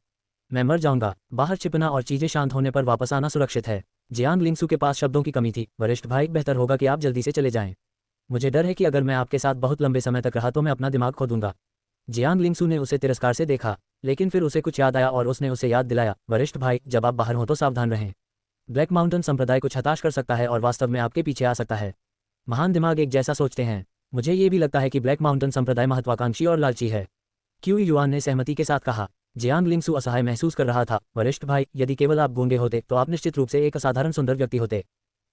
मैं मर जाऊंगा। बाहर छिपना और चीजें शांत होने पर वापस आना सुरक्षित है। जियांग लिंगसू के पास शब्दों की कमी थी। वरिष्ठ भाई, बेहतर होगा कि आप जल्दी से चले जाएं। मुझे डर है कि अगर मैं आपके साथ बहुत लंबे समय तक रहा तो मैं अपना दिमाग खो दूंगा। जियांग लिंगसू ने उसे तिरस्कार से देखा, लेकिन फिर उसे कुछ याद आया और उसने उसे याद दिलाया, वरिष्ठ भाई, जब आप बाहर हों तो सावधान रहें। ब्लैक माउंटेन संप्रदाय कुछ हताश कर सकता है और वास्तव में आपके पीछे आ सकता है। महान दिमाग एक जैसा सोचते हैं। मुझे ये भी लगता है कि ब्लैक माउंटेन संप्रदाय महत्वाकांक्षी और लालची है। क्यू युआन ने सहमति के साथ कहा। जियांग लिंगसू असहाय महसूस कर रहा था। वरिष्ठ भाई, यदि केवल आप गूंगे होते तो आप निश्चित रूप से एक असाधारण सुंदर व्यक्ति होते,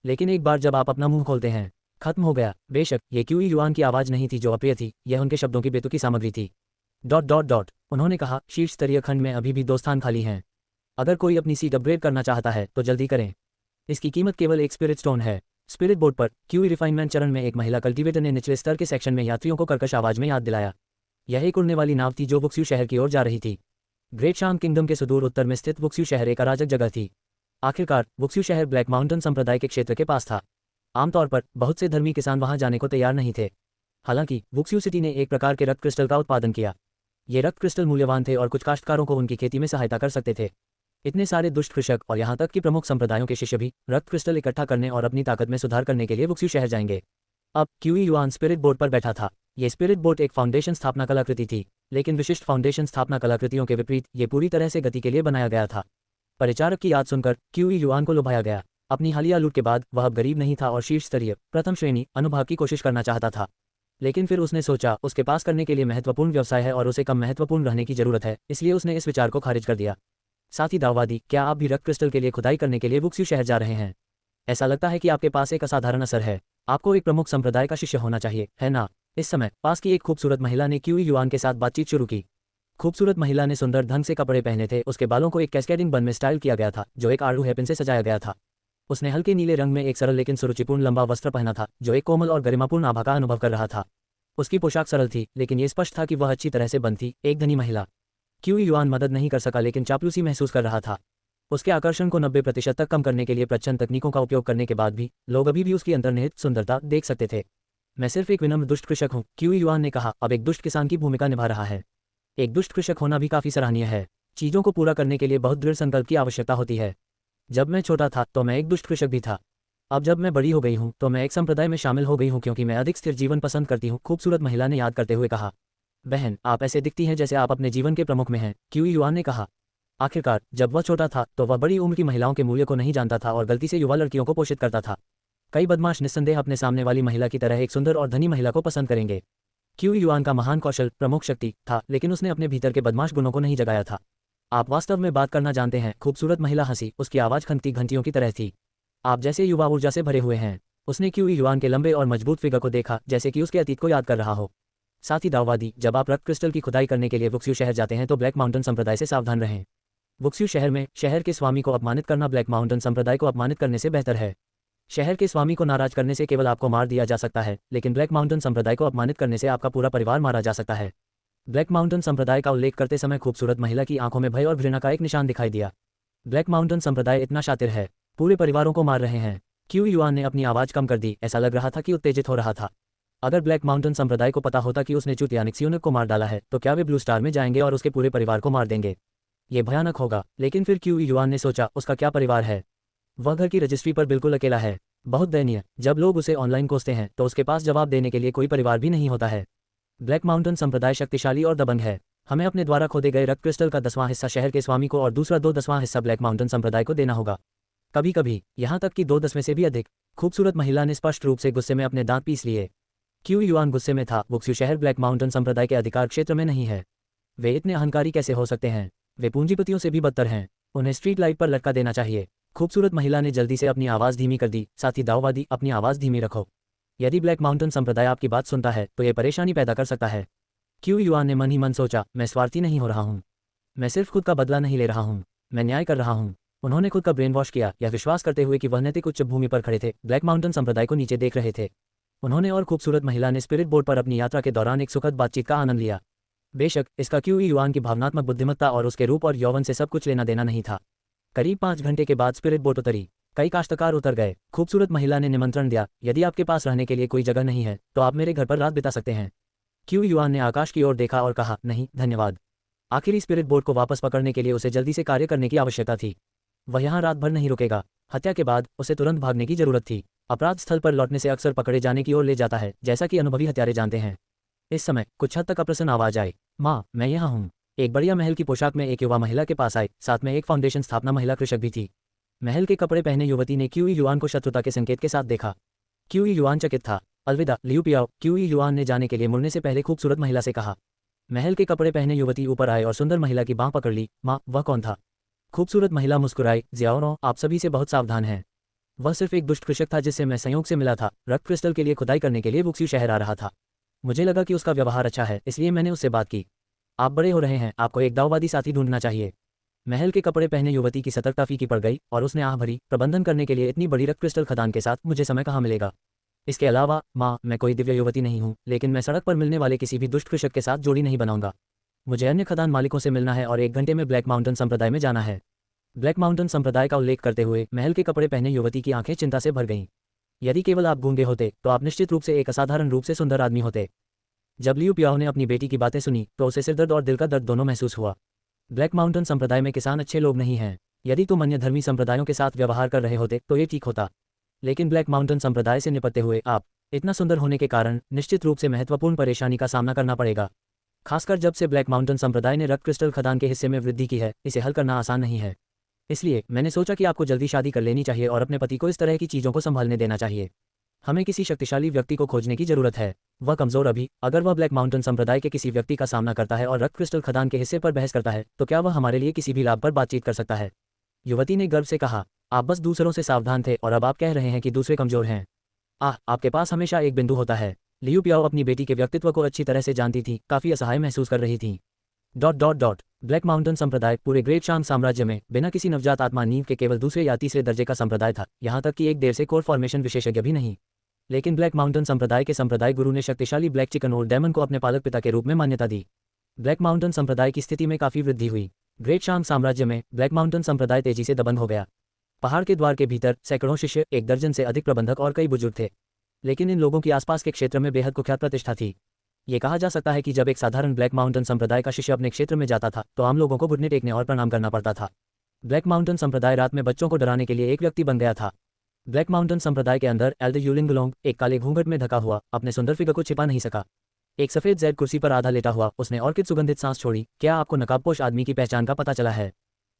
लेकिन एक बार जब आप अपना मुंह खोलते हैं, खत्म हो गया। बेशक ये क्यू युआन की आवाज़ नहीं थी जो अप्रिय थी, यह उनके शब्दों की बेतुकी सामग्री थी। ... उन्होंने कहा, शीर्ष स्तरीय खंड में अभी भी 2 स्थान खाली हैं। अगर कोई अपनी सीट अपग्रेड करना चाहता है तो जल्दी करें। इसकी कीमत केवल एक स्पिरिट स्टोन है। स्पिरिट बोर्ड पर क्यू रिफाइनमेंट चरण में एक महिला कल्टीवेटर ने निचले स्तर के सेक्शन में यात्रियों को कर्कश आवाज में याद दिलाया। यह एक उड़ने वाली नाव थी जो वुक्स्यू शहर की ओर जा रही थी। ग्रेट शांग किंगडम के सुदूर उत्तर में स्थित वुक्स्यू शहर एक अराजक जगह थी। आखिरकार वुक्स्यू शहर ब्लैक माउंटेन संप्रदाय के क्षेत्र के पास था। आमतौर पर बहुत से धर्मी किसान वहां जाने को तैयार नहीं थे। हालांकि वुक्स्यू सिटी ने एक प्रकार के रक्त क्रिस्टल का उत्पादन किया। ये रक्त क्रिस्टल मूल्यवान थे और कुछ काश्तकारों को उनकी खेती में सहायता कर सकते थे। इतने सारे दुष्ट कृषक और यहाँ तक कि प्रमुख संप्रदायों के शिष्य भी रक्त क्रिस्टल इकट्ठा करने और अपनी ताकत में सुधार करने के लिए वुक्स्यू शहर जाएंगे। अब क्यू युआन स्पिरिट बोर्ड पर बैठा था। ये स्पिरिट बोर्ड एक फाउंडेशन स्थापना कलाकृति थी, लेकिन विशिष्ट फाउंडेशन स्थापना कलाकृतियों के विपरीत ये पूरी तरह से गति के लिए बनाया गया था। परिचारक की याद सुनकर क्यू युआन को लुभाया गया। अपनी हालिया लूट के बाद वह अब गरीब नहीं था और शीर्ष स्तरीय प्रथम श्रेणी अनुभाग की कोशिश करना चाहता था। लेकिन फिर उसने सोचा, उसके पास करने के लिए महत्वपूर्ण व्यवसाय है और उसे कम महत्वपूर्ण रहने की जरूरत है, इसलिए उसने इस विचार को खारिज कर दिया। साथ ही दाववादी, क्या आप भी रक्त क्रिस्टल के लिए खुदाई करने के लिए वुक्स्यू शहर जा रहे हैं? ऐसा लगता है कि आपके पास एक असाधारण असर है। आपको एक प्रमुख संप्रदाय का शिष्य होना चाहिए, है ना? इस समय पास की एक खूबसूरत महिला ने क्यू युआन के साथ बातचीत शुरू की। खूबसूरत महिला ने सुंदर ढंग से कपड़े पहने थे। उसके बालों को एक कैस्केडिंग बन में स्टाइल किया गया था जो एक आड़ू हेयरपिन से सजाया गया था। उसने हल्के नीले रंग में एक सरल लेकिन सुरुचिपूर्ण लंबा वस्त्र पहना था जो एक कोमल और गरिमापूर्ण आभा का अनुभव कर रहा था। उसकी पोशाक सरल थी लेकिन ये स्पष्ट था कि वह अच्छी तरह से बंध थी। एक धनी महिला। क्यू युआन मदद नहीं कर सका लेकिन चापलूसी महसूस कर रहा था। उसके आकर्षण को 90% तक कम करने के लिए प्रच्छन्न तकनीकों का उपयोग करने के बाद भी लोग अभी भी उसकी अंतर्निहित सुंदरता देख सकते थे। मैं सिर्फ एक विनम्र दुष्ट कृषक हूँ, क्यू युआन ने कहा, अब एक दुष्ट किसान की भूमिका निभा रहा है। एक दुष्ट कृषक होना भी काफी सराहनीय है। चीजों को पूरा करने के लिए बहुत दृढ़ संकल्प की आवश्यकता होती है। जब मैं छोटा था तो मैं एक दुष्ट कृषक भी था। अब जब मैं बड़ी हो गई हूँ तो मैं एक संप्रदाय में शामिल हो गई हूँ क्योंकि मैं अधिक स्थिर जीवन पसंद करती हूँ, खूबसूरत महिला ने याद करते हुए कहा। बहन, आप ऐसे दिखती हैं जैसे आप अपने जीवन के प्रमुख में हैं, क्यू युआन ने कहा। आखिरकार जब वह छोटा था तो वह बड़ी उम्र की महिलाओं के मूल्य को नहीं जानता था और गलती से युवा लड़कियों को पोषित करता था। कई बदमाश निस्संदेह अपने सामने वाली महिला की तरह एक सुंदर और धनी महिला को पसंद करेंगे। क्यू युआन का महान कौशल प्रमुख शक्ति था लेकिन उसने अपने भीतर के बदमाश गुणों को नहीं जगाया था। आप वास्तव में बात करना जानते हैं, खूबसूरत महिला हंसी, उसकी आवाज खनकती घंटियों की तरह थी। आप जैसे युवा ऊर्जा से भरे हुए हैं। उसने क्यू युआन के लंबे और मजबूत फिगर को देखा जैसे कि उसके अतीत को याद कर रहा हो। साथ ही दाववादी, जब आप रक्त क्रिस्टल की खुदाई करने के लिए वुक्स्यू शहर जाते हैं तो ब्लैक माउंटेन संप्रदाय से सावधान रहें। वुक्स्यू शहर में शहर के स्वामी को अपमानित करना ब्लैक माउंटेन संप्रदाय को अपमानित करने से बेहतर है। शहर के स्वामी को नाराज करने से केवल आपको मार दिया जा सकता है, लेकिन ब्लैक माउंटेन संप्रदाय को अपमानित करने से आपका पूरा परिवार मारा जा सकता है। ब्लैक माउंटेन संप्रदाय का उल्लेख करते समय खूबसूरत महिला की आंखों में भय और घृणा का एक निशान दिखाई दिया। ब्लैक माउंटेन संप्रदाय इतना शातिर है, पूरे परिवारों को मार रहे हैं। क्यू युआन ने अपनी आवाज कम कर दी, ऐसा लग रहा था कि उत्तेजित हो रहा था। अगर ब्लैक माउंटेन संप्रदाय को पता होता कि उसने चुतियानिक सियोनिक को मार डाला है तो क्या वे ब्लू स्टार में जाएंगे और उसके पूरे परिवार को मार देंगे? ये भयानक होगा। लेकिन फिर क्यू युआन ने सोचा, उसका क्या परिवार है? वह घर की रजिस्ट्री पर बिल्कुल अकेला है। बहुत दयनीय। जब लोग उसे ऑनलाइन कोसते हैं तो उसके पास जवाब देने के लिए कोई परिवार भी नहीं होता है। ब्लैक माउंटेन संप्रदाय शक्तिशाली और दबंग है। हमें अपने द्वारा खोदे गए रक्त क्रिस्टल का 10वां हिस्सा शहर के स्वामी को और दूसरा 2/10वां हिस्सा ब्लैक माउंटेन संप्रदाय को देना होगा। कभी कभी यहाँ तक कि 2/10 से भी अधिक। खूबसूरत महिला ने स्पष्ट रूप से गुस्से में अपने दांत पीस लिए। क्यू युआन गुस्से में था। वुक्स्यू शहर ब्लैक माउंटेन संप्रदाय के अधिकार क्षेत्र में नहीं है। वे इतने अहंकारी कैसे हो सकते हैं? वे पूंजीपतियों से भी बदतर हैं। उन्हें स्ट्रीट लाइट पर लटका देना चाहिए। खूबसूरत महिला ने जल्दी से अपनी आवाज़ धीमी कर दी। साथ ही दाववादी, अपनी आवाज़ धीमी रखो। यदि ब्लैक माउंटेन संप्रदाय आपकी बात सुनता है तो यह परेशानी पैदा कर सकता है। क्यू युआन ने मन ही मन सोचा, मैं स्वार्थी नहीं हो रहा हूँ। मैं सिर्फ खुद का बदला नहीं ले रहा हूँ, मैं न्याय कर रहा हूँ। उन्होंने खुद का ब्रेन वॉश किया, यह विश्वास करते हुए कि वह नैतिक उच्च भूमि पर खड़े थे, ब्लैक माउंटेन संप्रदाय को नीचे देख रहे थे। उन्होंने और खूबसूरत महिला ने स्पिरिट बोर्ड पर अपनी यात्रा के दौरान एक सुखद बातचीत का आनंद लिया। बेशक इसका क्यू युआन की भावनात्मक बुद्धिमत्ता और उसके रूप और यौवन से सब कुछ लेना देना नहीं था। करीब 5 घंटे के बाद स्पिरिट बोट उतरी। कई काश्तकार उतर गए। खूबसूरत महिला ने निमंत्रण दिया, यदि आपके पास रहने के लिए कोई जगह नहीं है तो आप मेरे घर पर रात बिता सकते हैं। क्यू युआन ने आकाश की ओर देखा और कहा, नहीं धन्यवाद। आखिरी स्पिरिट बोट को वापस पकड़ने के लिए उसे जल्दी से कार्य करने की आवश्यकता थी। वह यहाँ रात भर नहीं रुकेगा। हत्या के बाद उसे तुरंत भागने की जरूरत थी। अपराध स्थल पर लौटने से अक्सर पकड़े जाने की ओर ले जाता है, जैसा कि अनुभवी हत्यारे जानते हैं। इस समय कुछ हद तक अप्रसन्न आवाज आई, माँ मैं यहाँ हूँ। एक बढ़िया महल की पोशाक में एक युवा महिला के पास आई, साथ में एक फाउंडेशन स्थापना महिला कृषक भी थी। महल के कपड़े पहने युवती ने क्यू युआन को शत्रुता के संकेत के साथ देखा। क्यू युआन चकित था। अलविदा लियू पियाओ, क्यू युआन ने जाने के लिए मुड़ने से पहले खूबसूरत महिला से कहा। महल के कपड़े पहने युवती ऊपर आए और सुंदर महिला की बांह पकड़ ली। माँ वह कौन था? खूबसूरत महिला मुस्कुराई, ज़ियाओ, आप सभी से बहुत सावधान हैं। वह सिर्फ एक दुष्ट कृषक था जिससे मैं संयोग से मिला था। रक्त क्रिस्टल के लिए खुदाई करने के लिए वुक्स्यू शहर आ रहा था। मुझे लगा कि उसका व्यवहार अच्छा है, इसलिए मैंने उससे बात की। आप बड़े हो रहे हैं, आपको एक दाववादी साथी ढूंढना चाहिए। महल के कपड़े पहने युवती की सतर्कता फीकी पड़ गई और उसने आह भरी, प्रबंधन करने के लिए इतनी बड़ी रक्त क्रिस्टल खदान के साथ मुझे समय कहाँ मिलेगा? इसके अलावा माँ, मैं कोई दिव्य युवती नहीं हूँ, लेकिन मैं सड़क पर मिलने वाले किसी भी दुष्ट कृषक के साथ जोड़ी नहीं बनाऊंगा। मुझे अन्य खदान मालिकों से मिलना है और 1 घंटे में ब्लैक माउंटेन संप्रदाय में जाना है। ब्लैक माउंटेन संप्रदाय का उल्लेख करते हुए महल के कपड़े पहने युवती की आंखें चिंता से भर गईं। यदि केवल आप गूंगे होते तो आप निश्चित रूप से एक असाधारण रूप से सुंदर आदमी होते। जब लियू पियाओ ने अपनी बेटी की बातें सुनी तो उसे सिरदर्द और दिल का दर्द दोनों महसूस हुआ। ब्लैक माउंटेन संप्रदाय में किसान अच्छे लोग नहीं हैं। यदि तुम अन्य धर्मी संप्रदायों के साथ व्यवहार कर रहे होते तो ये ठीक होता, लेकिन ब्लैक माउंटेन संप्रदाय से निपटते हुए आप इतना सुंदर होने के कारण निश्चित रूप से महत्वपूर्ण परेशानी का सामना करना पड़ेगा। खासकर जब से ब्लैक माउंटेन संप्रदाय ने रक्त क्रिस्टल खदान के हिस्से में वृद्धि की है, इसे हल करना आसान नहीं है। इसलिए मैंने सोचा कि आपको जल्दी शादी कर लेनी चाहिए और अपने पति को इस तरह की चीज़ों को संभालने देना चाहिए। हमें किसी शक्तिशाली व्यक्ति को खोजने की जरूरत है। वह कमजोर अभी, अगर वह ब्लैक माउंटेन संप्रदाय के किसी व्यक्ति का सामना करता है और रक्त क्रिस्टल खदान के हिस्से पर बहस करता है तो क्या वह हमारे लिए किसी भी लाभ पर बातचीत कर सकता है? युवती ने गर्व से कहा। आप बस दूसरों से सावधान थे और अब आप कह रहे हैं कि दूसरे कमजोर हैं। आपके पास हमेशा एक बिंदु होता है। लियू पियाओ अपनी बेटी के व्यक्तित्व को अच्छी तरह से जानती थी, काफी असहाय महसूस कर रही थी। ब्लैक माउंटेन संप्रदाय पूरे ग्रेट शांग साम्राज्य में बिना किसी नवजात आत्मा नींव के केवल दूसरे या तीसरे दर्जे का संप्रदाय था, यहाँ तक कि एक देर से कोर फॉर्मेशन विशेषज्ञ भी नहीं। लेकिन ब्लैक माउंटेन संप्रदाय के संप्रदाय गुरु ने शक्तिशाली ब्लैक चिकन ओल्ड डेमन को अपने पालक पिता के रूप में मान्यता दी। ब्लैक माउंटेन संप्रदाय की स्थिति में काफी वृद्धि हुई। ग्रेट शांग साम्राज्य में ब्लैक माउंटेन संप्रदाय तेजी से दबंग हो गया। पहाड़ के द्वार के भीतर सैकड़ों शिष्य, 1 दर्जन से अधिक प्रबंधक और कई बुजुर्ग थे। लेकिन इन लोगों की आसपास के क्षेत्र में बेहद कुख्यात प्रतिष्ठा थी। ये कहा जा सकता है कि जब एक साधारण ब्लैक माउंटेन संप्रदाय का शिष्य अपने क्षेत्र में जाता था तो आम लोगों को घुटने टेकने और प्रणाम करना पड़ता था। ब्लैक माउंटेन संप्रदाय रात में बच्चों को डराने के लिए एक व्यक्ति बन गया था। ब्लैक माउंटेन संप्रदाय के अंदर एल्डर यूलिंगलोंग एक काले घूंघट में ढका हुआ अपने सुंदर फिगर को छिपा नहीं सका। एक सफेद जेड कुर्सी पर आधा लेटा हुआ उसने ऑर्किड सुगंधित सांस छोड़ी। क्या आपको नकाबपोश आदमी की पहचान का पता चला है?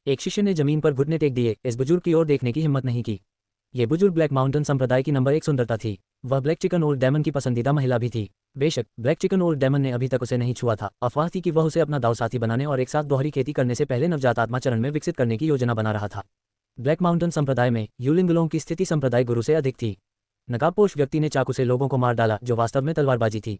एक शिष्य ने जमीन पर घुटने टेक दिए इस बुजुर्ग की ओर देखने की हिम्मत नहीं की। ये बुजुर्ग ब्लैक माउंटेन संप्रदाय की नंबर 1 सुंदरता थी। वह ब्लैक चिकन ओल्ड डेमन की पसंदीदा महिला भी थी। बेशक ब्लैक चिकन ओल्ड डेमन ने अभी तक उसे नहीं छुआ था। अफवाह थी कि वह उसे अपना दाव साथी बनाने और एक साथ दोहरी खेती करने से पहले नवजात आत्मा चरण में विकसित करने की योजना बना रहा था। ब्लैक माउंटेन संप्रदाय में यूलिंगलोंग की स्थिति संप्रदाय गुरु से अधिक थी। नकाबपोश व्यक्ति ने चाकू से लोगों को मार डाला जो वास्तव में तलवारबाजी थी।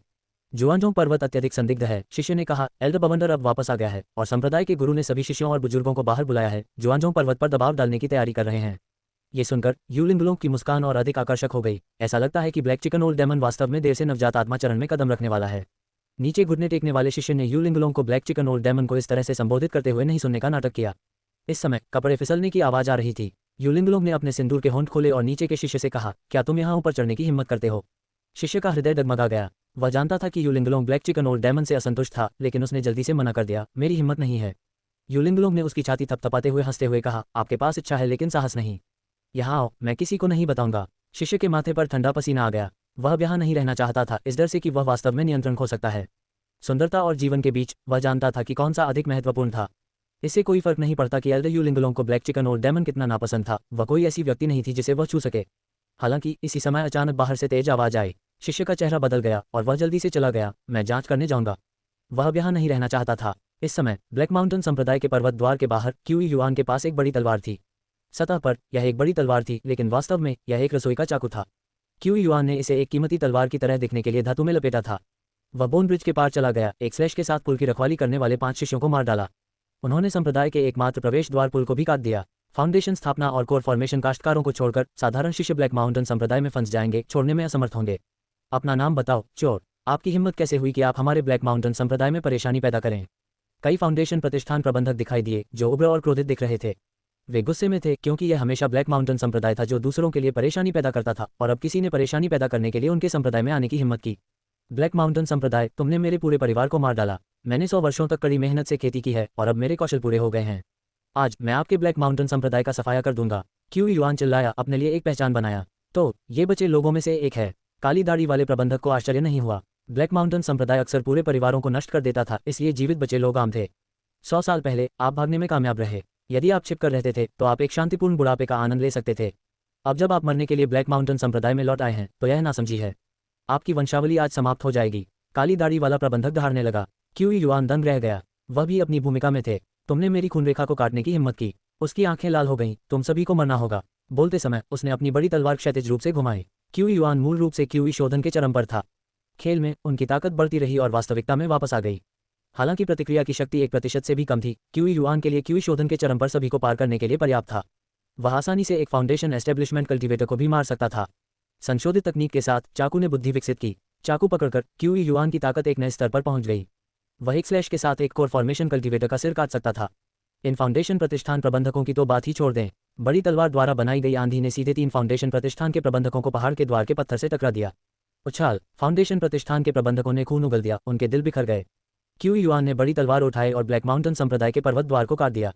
जुआनजोंग पर्वत अत्यधिक संदिग्ध है, शिष्य ने कहा। एल्डर बवंडर अब वापस आ गया है और संप्रदाय के गुरु ने सभी शिष्यों और बुजुर्गों को बाहर बुलाया है। जुआनजोंग पर्वत पर दबाव डालने की तैयारी कर रहे हैं। ये सुनकर यूलिंगलोंग की मुस्कान और अधिक आकर्षक हो गई। ऐसा लगता है कि ब्लैक चिकन ओल्ड डेमन वास्तव में देर से नवजात आत्मा चरण में कदम रखने वाला है। नीचे घुटने टेकने वाले शिष्य ने यूलिंगलोंग को ब्लैक चिकन ओल्ड डेमन को इस तरह से संबोधित करते हुए नहीं सुनने का नाटक किया। इस समय कपड़े फिसलने की आवाज आ रही थी। यूलिंगलोंग ने अपने सिंदूर के होंठ खोले और नीचे के शिष्य से कहा, क्या तुम यहाँ ऊपर चढ़ने की हिम्मत करते हो? शिष्य का हृदय डगमगा गया। वह जानता था कि यूलिंगलोंग ब्लैक चिकन ओल्ड डेमन से असंतुष्ट था, लेकिन उसने जल्दी से मना कर दिया। मेरी हिम्मत नहीं है। यूलिंगलोंग ने उसकी छाती थपथपाते हुए हंसते हुए कहा, आपके पास इच्छा है लेकिन साहस नहीं। यहाँ आओ, मैं किसी को नहीं बताऊंगा। शिष्य के माथे पर ठंडा पसीना आ गया। वह अब यहाँ नहीं रहना चाहता था, इस डर से कि वह वास्तव में नियंत्रण खो सकता है। सुंदरता और जीवन के बीच वह जानता था कि कौन सा अधिक महत्वपूर्ण था। इससे कोई फर्क नहीं पड़ता कि एल्डर यूलिंगलोंग को ब्लैक चिकन ओल्ड डेमन कितना नापसंद था। वह कोई ऐसी व्यक्ति नहीं थी जिसे वह छू सके। हालांकि इसी समय अचानक बाहर से तेज आवाज आई। शिष्य का चेहरा बदल गया और वह जल्दी से चला गया। मैं जांच करने जाऊंगा। वह अब यहाँ नहीं रहना चाहता था। इस समय ब्लैक माउंटेन संप्रदाय के पर्वत द्वार के बाहर क्यूई युआन के पास एक बड़ी तलवार थी। सतह पर यह एक बड़ी तलवार थी, लेकिन वास्तव में यह एक रसोई का चाकू था। क्यूई युआन ने इसे एक कीमती तलवार की तरह दिखने के लिए धातु में लपेटा था। वह बोन ब्रिज के पार चला गया। एक स्लैश के साथ पुल की रखवाली करने वाले 5 शिष्यों को मार डाला। उन्होंने संप्रदाय के एकमात्र प्रवेश द्वार पुल को भी काट दिया। फाउंडेशन स्थापना और कोर फॉर्मेशन काश्तकारों को छोड़कर साधारण शिष्य ब्लैक माउंटेन संप्रदाय में फंस जाएंगे, छोड़ने में असमर्थ होंगे। अपना नाम बताओ, चोर। आपकी हिम्मत कैसे हुई कि आप हमारे ब्लैक माउंटेन संप्रदाय में परेशानी पैदा करें? कई फाउंडेशन प्रतिष्ठान प्रबंधक दिखाई दिए जो उग्र और क्रोधित दिख रहे थे। वे गुस्से में थे क्योंकि यह हमेशा ब्लैक माउंटेन संप्रदाय था जो दूसरों के लिए परेशानी पैदा करता था, और अब किसी ने परेशानी पैदा करने के लिए उनके संप्रदाय में आने की हिम्मत की। ब्लैक माउंटेन संप्रदाय, तुमने मेरे पूरे परिवार को मार डाला। मैंने 100 वर्षों तक कड़ी मेहनत से खेती की है और अब मेरे कौशल पूरे हो गए हैं। आज मैं आपके ब्लैक माउंटेन संप्रदाय का सफाया कर दूंगा। क्यूई युआन चिल्लाया, अपने लिए एक पहचान बनाया। तो ये बचे लोगों में से एक है। काली दाढ़ी वाले प्रबंधक को आश्चर्य नहीं हुआ। ब्लैक माउंटेन संप्रदाय अक्सर पूरे परिवारों को नष्ट कर देता था, इसलिए जीवित बचे लोग आम थे। 100 साल पहले आप भागने में कामयाब रहे। यदि आप छिपकर रहते थे तो आप एक शांतिपूर्ण बुढ़ापे का आनंद ले सकते थे। अब जब आप मरने के लिए ब्लैक माउंटेन संप्रदाय में लौट आए हैं तो यह नासमझी है। आपकी वंशावली आज समाप्त हो जाएगी। काली दाढ़ी वाला प्रबंधक दहाड़ने लगा। क्यूई युआन दंग रह गया। वह भी अपनी भूमिका में थे। तुमने मेरी खूनरेखा को काटने की हिम्मत की। उसकी आंखें लाल हो गईं। तुम सभी को मरना होगा। बोलते समय उसने अपनी बड़ी तलवार क्षैतिज रूप से घुमाई। क्यूई युआन मूल रूप से क्यूई शोधन के चरम पर था। खेल में उनकी ताकत बढ़ती रही और वास्तविकता में वापस आ गई। हालांकि प्रतिक्रिया की शक्ति 1% से भी कम थी, क्यूई युआन के लिए क्यूई शोधन के चरम पर सभी को पार करने के लिए पर्याप्त था। वह आसानी से एक फाउंडेशन एस्टेब्लिशमेंट कल्टीवेटर को भी मार सकता था। संशोधित तकनीक के साथ चाकू ने बुद्धि विकसित की। चाकू पकड़कर क्यूई युआन की ताकत एक नए स्तर पर पहुंच गई। वह एक स्लैश के साथ एक कोर फॉर्मेशन कल्टीवेटर का सिर काट सकता था। इन फाउंडेशन प्रतिष्ठान प्रबंधकों की तो बात ही छोड़ दें। बड़ी तलवार द्वारा बनाई गई आंधी ने सीधे 3 फाउंडेशन प्रतिष्ठान के प्रबंधकों को पहाड़ के द्वार के पत्थर से टकरा दिया। उछाल! फाउंडेशन प्रतिष्ठान के प्रबंधकों ने खून उगल दिया। उनके दिल बिखर गए। क्यूई युआन ने बड़ी तलवार उठाई और ब्लैक माउंटेन संप्रदाय के पर्वत द्वार को काट दिया।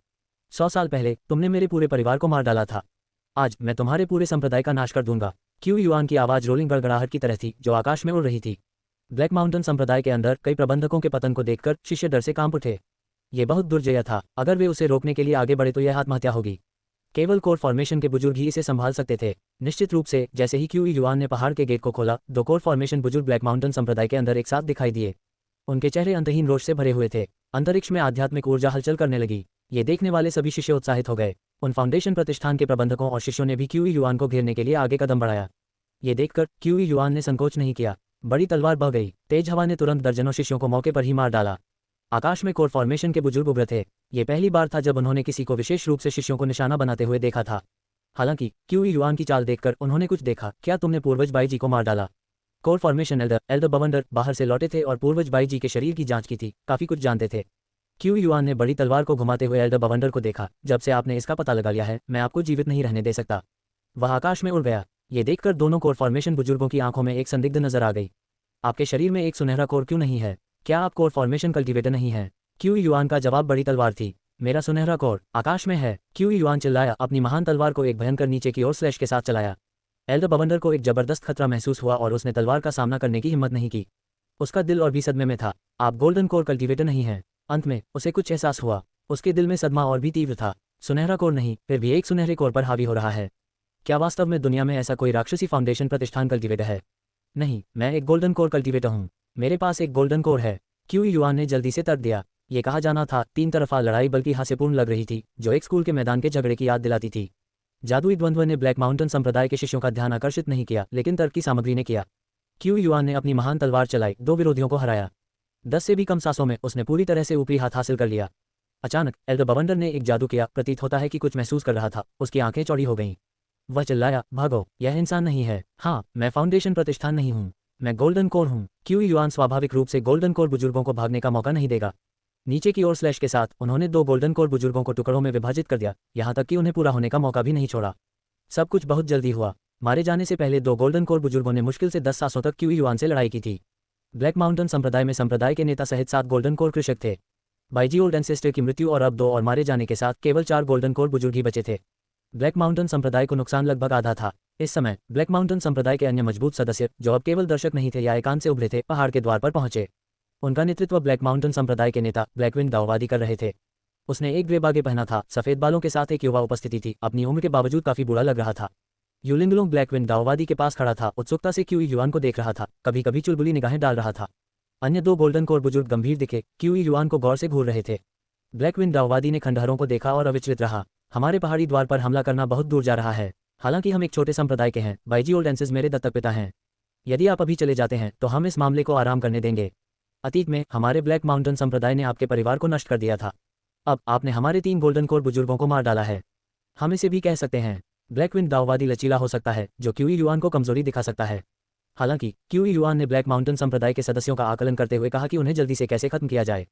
100 साल पहले तुमने मेरे पूरे परिवार को मार डाला था। आज मैं तुम्हारे पूरे संप्रदाय का नाश कर दूंगा। क्यूई युआन की आवाज रोलिंग गड़गड़ाहट की तरह थी जो आकाश में उड़ रही थी। ब्लैक माउंटेन संप्रदाय के अंदर कई प्रबंधकों के पतन को देखकर शिष्य डर से कांप उठे। ये बहुत दुर्जय था। अगर वे उसे रोकने के लिए आगे बढ़े तो यह आत्महत्या होगी। केवल कोर फॉर्मेशन के बुजुर्ग ही इसे संभाल सकते थे। निश्चित रूप से जैसे ही क्यूई युआन ने पहाड़ के गेट को खोला, 2 कोर फॉर्मेशन बुजुर्ग ब्लैक माउंटेन संप्रदाय के अंदर एक साथ दिखाई दिए। उनके चेहरे अंतहीन रोष से भरे हुए थे। अंतरिक्ष में आध्यात्मिक ऊर्जा हलचल करने लगी। ये देखने वाले सभी शिष्य उत्साहित हो गए। उन फाउंडेशन प्रतिष्ठान के प्रबंधकों और शिष्यों ने भी क्यूई युआन को घेरने के लिए आगे कदम बढ़ाया। ये देखकर क्यूई युआन ने संकोच नहीं किया। बड़ी तलवार बह गई। तेज हवा ने तुरंत दर्जनों शिष्यों को मौके पर ही मार डाला। आकाश में कोर फॉर्मेशन के बुजुर्ग उभरे थे। ये पहली बार था जब उन्होंने किसी को विशेष रूप से शिष्यों को निशाना बनाते हुए देखा था। हालांकि क्यू युआन की चाल देखकर उन्होंने कुछ देखा। क्या तुमने पूर्वज बाई जी को मार डाला? कोर फॉर्मेशन एल्डर बवंडर बाहर से लौटे थे और पूर्वज बाई जी के शरीर की जांच की थी, काफी कुछ जानते थे। क्यू युआन ने बड़ी तलवार को घुमाते हुए एल्डर बवंडर को देखा। जब से आपने इसका पता लगा लिया है, मैं आपको जीवित नहीं रहने दे सकता। वह आकाश में उड़ गया। ये देखकर दोनों कोर फॉर्मेशन बुजुर्गों की आंखों में एक संदिग्ध नजर आ गई। आपके शरीर में एक सुनहरा कोर क्यों नहीं है? क्या आप कोर फॉर्मेशन कल्टिवेटर नहीं है? क्यू युआन का जवाब बड़ी तलवार थी। मेरा सुनहरा कोर आकाश में है। क्यू युआन चिल्लाया, अपनी महान तलवार को एक भयंकर नीचे की ओर स्लैश के साथ चलाया। एल्डर बवंडर को एक जबरदस्त खतरा महसूस हुआ और उसने तलवार का सामना करने की हिम्मत नहीं की। उसका दिल और भी सदमे में था। आप गोल्डन कोर कल्टिवेटर नहीं हैं। अंत में उसे कुछ एहसास हुआ। उसके दिल में सदमा और भी तीव्र था। सुनहरा कोर नहीं, फिर भी एक सुनहरे कोर पर हावी हो रहा है। क्या वास्तव में दुनिया में ऐसा कोई राक्षसी फाउंडेशन प्रतिष्ठान कल्टिवेटर है? नहीं, मैं एक गोल्डन कोर कल्टिवेटर हूँ। मेरे पास एक गोल्डन कोर है। क्यू युआन ने जल्दी से तर्क दिया। ये कहा जाना था, तीन तरफा लड़ाई बल्कि हास्यपूर्ण लग रही थी, जो एक स्कूल के मैदान के झगड़े की याद दिलाती थी। जादुई द्वंद्व ने ब्लैक माउंटेन संप्रदाय के शिष्यों का ध्यान आकर्षित नहीं किया, लेकिन तर्क की सामग्री ने किया। क्यू युआन ने अपनी महान तलवार चलाई, दो विरोधियों को हराया। 10 से भी कम सांसों में उसने पूरी तरह से ऊपरी हाथ हासिल कर लिया। अचानक एल्डर बवंडर ने एक जादू किया। प्रतीत होता है कि कुछ महसूस कर रहा था। उसकी आंखें चौड़ी हो गईं। वह चिल्लाया, भागो, यह इंसान नहीं है। हाँ, मैं फाउंडेशन प्रतिष्ठान नहीं हूँ, मैं गोल्डन कोर हूँ। क्यू युआन स्वाभाविक रूप से गोल्डन कोर बुजुर्गों को भागने का मौका नहीं देगा। नीचे की ओर स्लैश के साथ उन्होंने दो गोल्डन कोर बुजुर्गों को टुकड़ों में विभाजित कर दिया, यहाँ तक कि उन्हें पूरा होने का मौका भी नहीं छोड़ा। सब कुछ बहुत जल्दी हुआ। मारे जाने से पहले दो गोल्डन कोर बुजुर्गों ने मुश्किल से 10 सांसों तक क्यू युआन से लड़ाई की थी। ब्लैक माउंटेन संप्रदाय में संप्रदाय के नेता सहित 7 गोल्डन कोर कृषक थे। बाईजी ओल्ड एंसेस्टर की मृत्यु और अब 2 और मारे जाने के साथ केवल 4 गोल्डन कोर बुजुर्ग ही बचे थे। ब्लैक माउंटेन संप्रदाय को नुकसान लगभग आधा था। इस समय ब्लैक माउंटेन संप्रदाय के अन्य मजबूत सदस्य, जो अब केवल दर्शक नहीं थे या एकांत से उभरे थे, पहाड़ के द्वार पर पहुंचे। उनका नेतृत्व ब्लैक माउंटेन संप्रदाय के नेता ब्लैकविंड दाववादी कर रहे थे। उसने एक ग्रे बागे पहना था, सफेद बालों के साथ एक युवा उपस्थिति थी, अपनी उम्र के बावजूद काफी बुरा लग रहा था। यूलिंगलोंग ब्लैकविंड दाववादी के पास खड़ा था, उत्सुकता से क्यू युआन को देख रहा था, कभी कभी चुलबुली निगाहें डाल रहा था। अन्य दो गोल्डन कोर बुजुर्ग गंभीर दिखे, क्यू युआन को गौर से घूर रहे थे। ब्लैकविंड दाववादी ने खंडहरों को देखा और अविचलित रहा। हमारे पहाड़ी द्वार पर हमला करना बहुत दूर जा रहा है। हालांकि हम एक छोटे संप्रदाय के हैं, बाईजी ओल्ड एंसेस मेरे दत्तक पिता हैं। यदि आप अभी चले जाते हैं तो हम इस मामले को आराम करने देंगे। अतीत में हमारे ब्लैक माउंटेन संप्रदाय ने आपके परिवार को नष्ट कर दिया था। अब आपने हमारे 3 गोल्डन कोर बुजुर्गों को मार डाला है। हम इसे भी कह सकते हैं, ब्लैकविंड दाववादी लचीला हो सकता है, जो क्यू युआन को कमजोरी दिखा सकता है। हालांकि क्यू युआन ने ब्लैक माउंटेन संप्रदाय के सदस्यों का आकलन करते हुए कहा कि उन्हें जल्दी से कैसे खत्म किया जाए।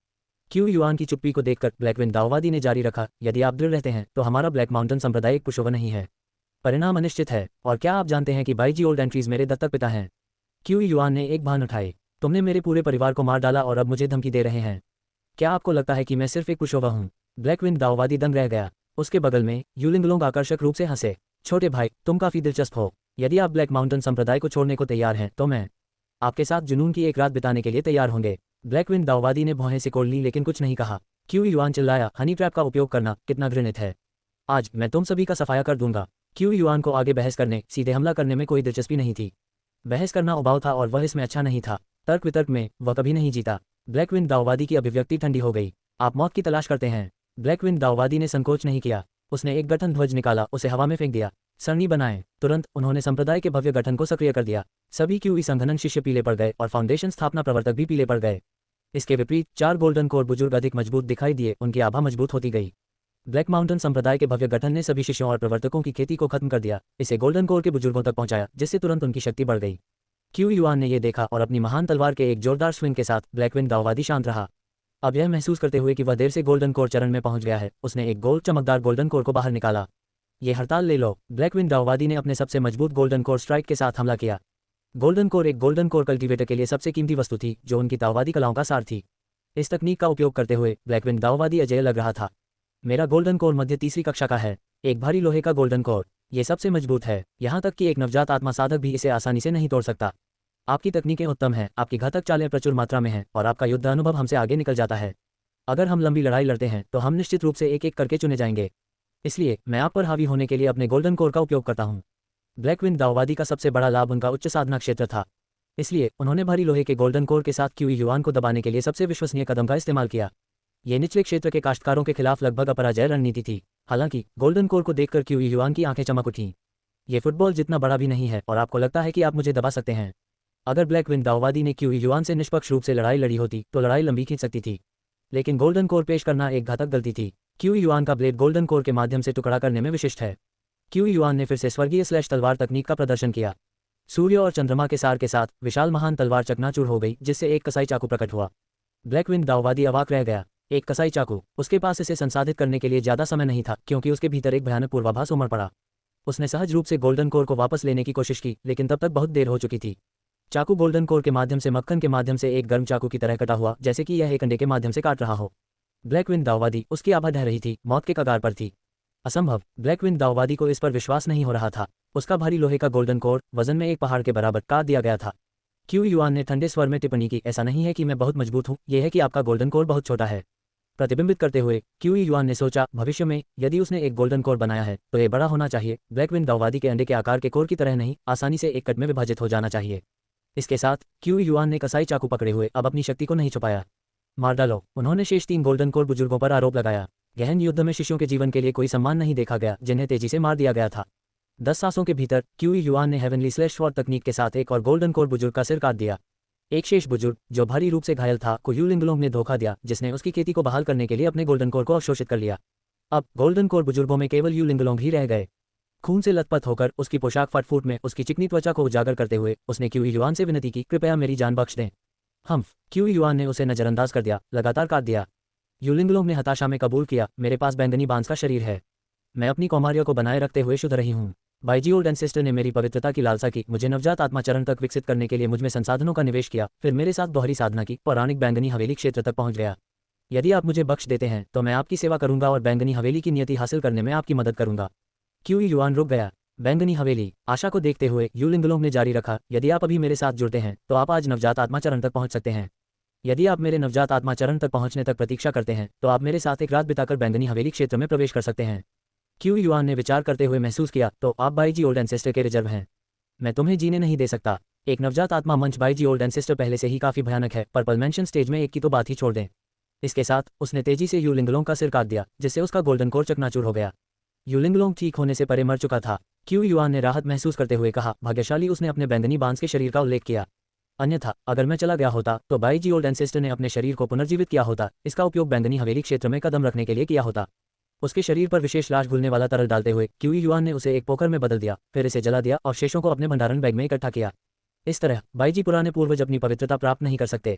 क्यू युआन की चुप्पी को देखकर ब्लैकविंड दाववादी ने जारी रखा, यदि आप दृढ़ रहते हैं तो हमारा ब्लैक माउंटेन संप्रदाय एक पुशोवर नहीं है। परिणाम अनिश्चित है। और क्या आप जानते हैं कि बाईजी ओल्ड एंट्रीज मेरे दत्तक पिता हैं? क्यू युआन ने एक भान उठाई। तुमने मेरे पूरे परिवार को मार डाला और अब मुझे धमकी दे रहे हैं। क्या आपको लगता है कि मैं सिर्फ एक पुशोवर हूँ? ब्लैकविंड दाववादी दंग रह गया। उसके बगल में यूलिंगलोंग आकर्षक रूप से हंसे। छोटे भाई, तुम काफी दिलचस्प हो। यदि आप ब्लैक माउंटेन संप्रदाय को छोड़ने को तैयार हैं तो मैं आपके साथ जुनून की एक रात बिताने के लिए तैयार होंगे। ब्लैकविंड दाववादी ने भौहें सिकोड़ ली लेकिन कुछ नहीं कहा। क्यू युआन चिल्लाया, हनी ट्रैप का उपयोग करना कितना घृणित है। आज मैं तुम सभी का सफाया कर दूंगा। क्यू युआन को आगे बहस करने, सीधे हमला करने में कोई दिलचस्पी नहीं थी। बहस करना उबाऊ था और वह इसमें अच्छा नहीं था। तर्क वितर्क में वह कभी नहीं जीता। ब्लैकविंड दाववादी की अभिव्यक्ति ठंडी हो गई। आप मौत की तलाश करते हैं? ब्लैकविंड दाववादी ने संकोच नहीं किया। उसने एक गठन ध्वज निकाला, उसे हवा में फेंक दिया। सरणी बनाए। तुरंत उन्होंने संप्रदाय के भव्य गठन को सक्रिय कर दिया। सभी क्यू संघनन शिष्य पीले पड़ गए और फाउंडेशन स्थापना प्रवर्तक भी पीले पड़ गए। इसके विपरीत 4 गोल्डन कोर बुजुर्ग अधिक मजबूत दिखाई दिए, उनकी आभा मजबूत होती गई। ब्लैक माउंटेन संप्रदाय के भव्य गठन ने सभी शिष्यों और प्रवर्तकों की खेती को खत्म कर दिया, इसे गोल्डन कोर के बुजुर्गों तक पहुंचाया, जिससे तुरंत उनकी शक्ति बढ़ गई। क्यू युआन ने यह देखा और अपनी महान तलवार के एक जोरदार स्विंग के साथ ब्लैकविंड दाववादी शांत रहा। अब यह महसूस करते हुए कि वह देर से गोल्डन कोर चरण में पहुंच गया है, उसने एक गोल चमकदार गोल्डन कोर को बाहर निकाला। ये हड़ताल ले लो। ब्लैकविंड दाववादी ने अपने सबसे मजबूत गोल्डन कोर स्ट्राइक के साथ हमला किया। गोल्डन कोर एक गोल्डन कोर कल्टीवेटर के लिए सबसे कीमती वस्तु थी, जो उनकी दाववादी कलाओं का सार थी। इस तकनीक का उपयोग करते हुए ब्लैकविंड दाववादी अजेय लग रहा था। मेरा गोल्डन कोर मध्य तीसरी कक्षा का है, एक भारी लोहे का गोल्डन कोर। ये सबसे मजबूत है, यहाँ तक कि एक नवजात आत्मा साधक भी इसे आसानी से नहीं तोड़ सकता। आपकी तकनीकें उत्तम हैं, आपकी घातक चालें प्रचुर मात्रा में हैं और आपका युद्ध अनुभव हमसे आगे निकल जाता है। अगर हम लंबी लड़ाई लड़ते हैं तो हम निश्चित रूप से एक एक करके चुने जाएंगे। इसलिए मैं आप पर हावी होने के लिए अपने गोल्डन कोर का उपयोग करता हूँ। ब्लैकविंड दाववादी का सबसे बड़ा लाभ उनका उच्च साधना क्षेत्र था, इसलिए उन्होंने भारी लोहे के गोल्डन कोर के साथ क्यू युआन को दबाने के लिए सबसे विश्वसनीय कदम का इस्तेमाल किया। ये निचले क्षेत्र के काश्तकारों के खिलाफ लगभग अपराजय रणनीति थी। हालांकि गोल्डन कोर को देखकर क्यू युआन की आंखें चमक उठीं। ये फुटबॉल जितना बड़ा भी नहीं है और आपको लगता है कि आप मुझे दबा सकते हैं। अगर ब्लैकविंड दाववादी ने क्यू युआन से निष्पक्ष रूप से लड़ाई लड़ी होती तो लड़ाई लंबी खींच सकती थी, लेकिन गोल्डन कोर पेश करना एक घातक गलती थी। क्यू युआन का ब्लेड गोल्डन कोर के माध्यम से टुकड़ा करने में विशिष्ट है। क्यू युआन ने फिर से स्वर्गीय स्लैश तलवार तकनीक का प्रदर्शन किया। सूर्य और चंद्रमा के सार के साथ विशाल महान तलवार चकनाचूर हो गई, जिससे एक कसाई चाकू प्रकट हुआ। ब्लैकविंड दाववादी अवाक रह गया। एक कसाई चाकू। उसके पास इसे संसाधित करने के लिए ज्यादा समय नहीं था, क्योंकि उसके भीतर एक भयानक पूर्वाभास उमड़ पड़ा। उसने सहज रूप से गोल्डन कोर को वापस लेने की कोशिश की, लेकिन तब तक बहुत देर हो चुकी थी। चाकू गोल्डन कोर के माध्यम से मक्खन के माध्यम से एक गर्म चाकू की तरह कटा हुआ, जैसे कि यह एक अंडे के माध्यम से काट रहा हो। ब्लैकविंड दाववादी उसकी आभा ढह रही थी, मौत के कगार पर थी। असंभव। ब्लैकविंड दाववादी को इस पर विश्वास नहीं हो रहा था। उसका भारी लोहे का गोल्डन कोर वजन में एक पहाड़ के बराबर काट दिया गया था। क्यू युआन ने ठंडे स्वर में टिप्पणी की, ऐसा नहीं है कि मैं बहुत मजबूत हूँ, यह है कि आपका गोल्डन कोर बहुत छोटा है। प्रतिबिंबित करते हुए क्यू युआन ने सोचा, भविष्य में यदि उसने एक गोल्डन कोर बनाया है तो ये बड़ा होना चाहिए। ब्लैकविंड दाववादी के अंडे के आकार के कोर की तरह नहीं, आसानी से एक कट में विभाजित हो जाना चाहिए। इसके साथ क्यू युआन ने कसाई चाकू पकड़े हुए अब अपनी शक्ति को नहीं छुपाया। मार डालो। उन्होंने शेष 3 गोल्डन कोर बुजुर्गों पर आरोप लगाया। गहन युद्ध में शिष्यों के जीवन के लिए कोई सम्मान नहीं देखा गया, जिन्हें तेजी से मार दिया गया था। 10 सांसों के भीतर क्यू युआन ने हेवनली स्लैश स्वॉर्ड तकनीक के साथ एक और गोल्डन कोर बुजुर्ग का सिर काट दिया। एक शेष बुजुर्ग जो भारी रूप से घायल था को यूलिंगलोंग ने धोखा दिया, जिसने उसकी खेती को बहाल करने के लिए अपने गोल्डन कोर को अवशोषित कर लिया। अब गोल्डन कोर बुजुर्गों में केवल यूलिंगलोंग ही रह गए। खून से लथपथ होकर उसकी पोशाक फटफूट में उसकी चिकनी त्वचा को उजागर करते हुए उसने क्यू युआन से विनती की, कृपया मेरी जान बख्श दें। क्यू युआन ने उसे नजरअंदाज कर दिया, लगातार काट दिया। यूलिंगलोंग ने हताशा में कबूल किया, मेरे पास बैंगनी बांस का शरीर है। मैं अपनी कौमार्य को बनाए रखते हुए शुद्ध रही हूँ। बाईजी ओल्ड एंसेस्टर ने मेरी पवित्रता की लालसा की, मुझे नवजात आत्मा चरण तक विकसित करने के लिए मुझमें संसाधनों का निवेश किया, फिर मेरे साथ दोहरी साधना की, पौराणिक बैंगनी हवेली क्षेत्र तक पहुंच गया। यदि आप मुझे बख्श देते हैं तो मैं आपकी सेवा करूंगा और बैंगनी हवेली की नियति हासिल करने में आपकी मदद करूंगा। क्यू युआन रुक गया। बैंगनी हवेली। आशा को देखते हुए यूलिंगलोंग ने जारी रखा, यदि आप अभी मेरे साथ जुड़ते हैं तो आप आज नवजात आत्मा चरण तक पहुंच सकते हैं। यदि आप मेरे नवजात आत्मा चरण तक पहुंचने तक प्रतीक्षा करते हैं तो आप मेरे साथ एक रात बिताकर बैंगनी हवेली क्षेत्र में प्रवेश कर सकते हैं। क्यू युआन ने विचार करते हुए महसूस किया, तो आप बाईजी ओल्ड एंसेस्टर के रिजर्व हैं। मैं तुम्हें जीने नहीं दे सकता। एक नवजात आत्मा मंच। बाईजी ओल्ड एंसेस्टर पहले से ही काफी भयानक है, पर्पल मेंशन स्टेज में एक की तो बात ही छोड़ दें। इसके साथ उसने तेजी से यूलिंगलोंग का सिर काट दिया, जिससे उसका गोल्डन कोर चकनाचूर हो गया। यूलिंगलोंग ठीक होने से परे मर चुका था। क्यू युआन ने राहत महसूस करते हुए कहा, भाग्यशाली उसने अपने बैंगनी बांस के शरीर का उल्लेख किया। अन्यथा अगर मैं चला गया होता तो बाईजी ओल्ड एंसेस्टर ने अपने शरीर को पुनर्जीवित किया होता। इसका उपयोग बैंगनी हवेली क्षेत्र में कदम रखने के लिए किया होता। उसके शरीर पर विशेष लाश घुलने वाला तरल डालते हुए क्यू युआन ने उसे एक पोकर में बदल दिया, फिर इसे जला दिया और शेषों को अपने भंडारण बैग में इकट्ठा किया। इस तरह बाईजी पुराने पूर्वज अपनी पवित्रता प्राप्त नहीं कर सकते।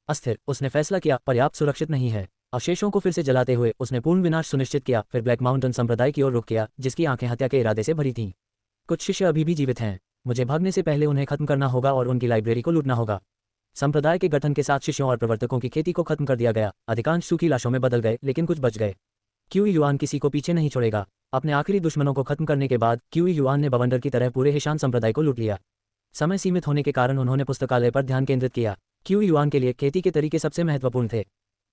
अस्थिर। उसने फैसला किया, पर्याप्त सुरक्षित नहीं है। अवशेषों को फिर से जलाते हुए उसने पूर्ण विनाश सुनिश्चित किया, फिर ब्लैक माउंटेन संप्रदाय की ओर रुख किया, जिसकी आंखें हत्या के इरादे से भरी थीं। कुछ शिष्य अभी भी जीवित हैं। मुझे भागने से पहले उन्हें खत्म करना होगा और उनकी लाइब्रेरी को लूटना होगा। संप्रदाय के गठन के साथ शिष्यों और प्रवर्तकों की खेती को खत्म कर दिया गया। अधिकांश सूखी लाशों में बदल गए, लेकिन कुछ बच गए। क्यू युआन किसी को पीछे नहीं छोड़ेगा। अपने आखिरी दुश्मनों को खत्म करने के बाद क्यू युआन ने बवंडर की तरह पूरे हेशान संप्रदाय को लूट लिया। समय सीमित होने के कारण उन्होंने पुस्तकालय पर ध्यान केंद्रित किया। क्यू युआन के लिए खेती के तरीके सबसे महत्वपूर्ण थे।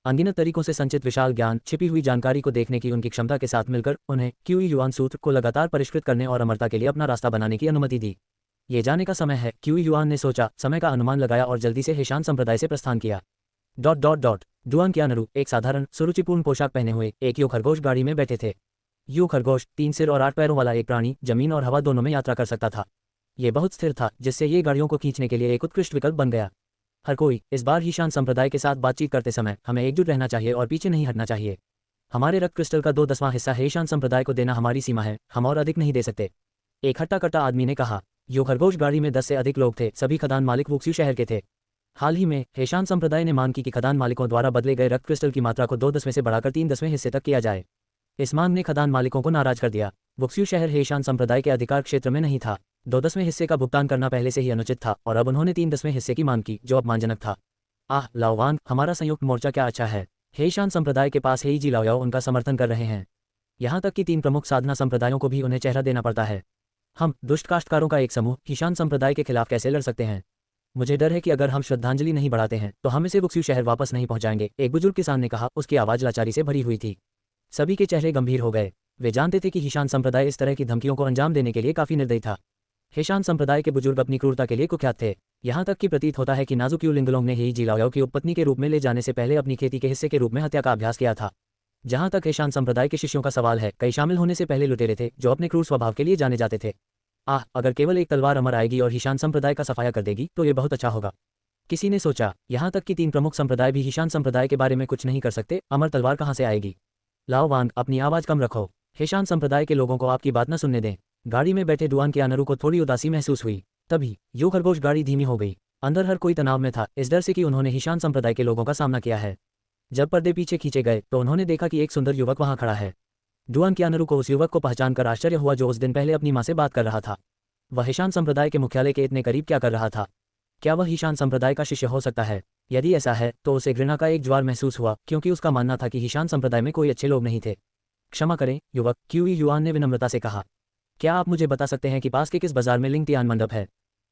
अनगिनत तरीकों से संचित विशाल ज्ञान, छिपी हुई जानकारी को देखने की उनकी क्षमता के साथ मिलकर उन्हें क्यू युआन सूत्र को लगातार परिष्कृत करने और अमरता के लिए अपना रास्ता बनाने की अनुमति दी। ये जाने का समय है, क्यू युआन ने सोचा, समय का अनुमान लगाया और जल्दी से हेशान संप्रदाय से प्रस्थान किया। डुआन कियानरू एक साधारण सुरुचिपूर्ण पोशाक पहने हुए एक यू खरगोश गाड़ी में बैठे थे। यू खरगोश 3 सिर और 8 पैरों वाला एक प्राणी जमीन और हवा दोनों में यात्रा कर सकता था। ये बहुत स्थिर था, जिससे ये गाड़ियों को खींचने के लिए एक उत्कृष्ट विकल्प बन गया। हर कोई इस बार हीशान संप्रदाय के साथ बातचीत करते समय हमें एकजुट रहना चाहिए और पीछे नहीं हटना चाहिए। हमारे रक्त क्रिस्टल का 2/10वां हिस्सा हेशान संप्रदाय को देना हमारी सीमा है, हम और अधिक नहीं दे सकते। एक हट्टा कट्टा आदमी ने कहा। यू खरगोश गाड़ी में 10 से अधिक लोग थे, सभी खदान मालिक वुक्स्यू शहर के थे। हाल ही में हेशान संप्रदाय ने मांग की कि खदान मालिकों द्वारा बदले गए रक्त क्रिस्टल की मात्रा को 2/10 से बढ़ाकर 3/10 हिस्से तक किया जाए। इस मांग ने खदान मालिकों को नाराज कर दिया। वुक्स्यू शहर हेशान संप्रदाय के अधिकार क्षेत्र में नहीं था। 2/10 हिस्से का भुगतान करना पहले से ही अनुचित था और अब उन्होंने 3/10 हिस्से की मांग की, जो अपमानजनक था। आह लाओवांग, हमारा संयुक्त मोर्चा क्या अच्छा है। हेशान संप्रदाय के पास हेईजी लाओयाओ उनका समर्थन कर रहे हैं। यहाँ तक कि 3 प्रमुख साधना संप्रदायों को भी उन्हें चेहरा देना पड़ता है। हम दुष्ट काश्तकारों का एक समूह हीशान संप्रदाय के खिलाफ कैसे लड़ सकते हैं? मुझे डर है कि अगर हम श्रद्धांजलि नहीं बढ़ाते हैं तो हम इसे वुक्स्यू शहर वापस नहीं पहुंचाएंगे, एक बुजुर्ग किसान ने कहा। उसकी आवाज लाचारी से भरी हुई थी। सभी के चेहरे गंभीर हो गए। वे जानते थे कि हीशान संप्रदाय इस तरह की धमकियों को अंजाम देने के लिए काफी निर्दयी था। हेशान संप्रदाय के बुजुर्ग अपनी क्रूरता के लिए कुख्यात थे। यहाँ तक कि प्रतीत होता है कि नाजुक यू लिंगलोंग ने हेईजी लाओयाओ की उपपत्नी के रूप में ले जाने से पहले अपनी खेती के हिस्से के रूप में हत्या का अभ्यास किया था। जहाँ तक हेशान संप्रदाय के शिष्यों का सवाल है, कई शामिल होने से पहले लुटेरे थे जो अपने क्रूर स्वभाव के लिए जाने जाते थे। अगर केवल एक तलवार अमर आएगी और हीशान संप्रदाय का सफाया कर देगी तो ये बहुत अच्छा होगा। किसी ने सोचा, यहाँ तक कि 3 प्रमुख संप्रदाय भी हीशान संप्रदाय के बारे में कुछ नहीं कर सकते, अमर तलवार कहाँ से आएगी। लाओ वांग, अपनी आवाज़ कम रखो। हीशान संप्रदाय के लोगों को आपकी बात न सुनने दें। गाड़ी में बैठे डुआन कियानरू को थोड़ी उदासी महसूस हुई। तभी यू खरगोश गाड़ी धीमी हो गई। अंदर हर कोई तनाव में था, इस डर से कि उन्होंने हीशान संप्रदाय के लोगों का सामना किया है। जब पर्दे पीछे खींचे गए तो उन्होंने देखा कि एक सुंदर युवक वहां खड़ा है। डुआन कियानरू को उस युवक को पहचानकर आश्चर्य हुआ जो उस दिन पहले अपनी माँ से बात कर रहा था। वह हीशान संप्रदाय के मुख्यालय के इतने करीब क्या कर रहा था? क्या वह हीशान संप्रदाय का शिष्य हो सकता है? यदि ऐसा है तो उसे घृणा का एक ज्वार महसूस हुआ, क्योंकि उसका मानना था कि हीशान संप्रदाय में कोई अच्छे लोग नहीं थे। क्षमा करें युवक, क्यूई युआन ने विनम्रता से कहा। क्या आप मुझे बता सकते हैं कि पास के किस बाजार में लिंग तियान मंडप है?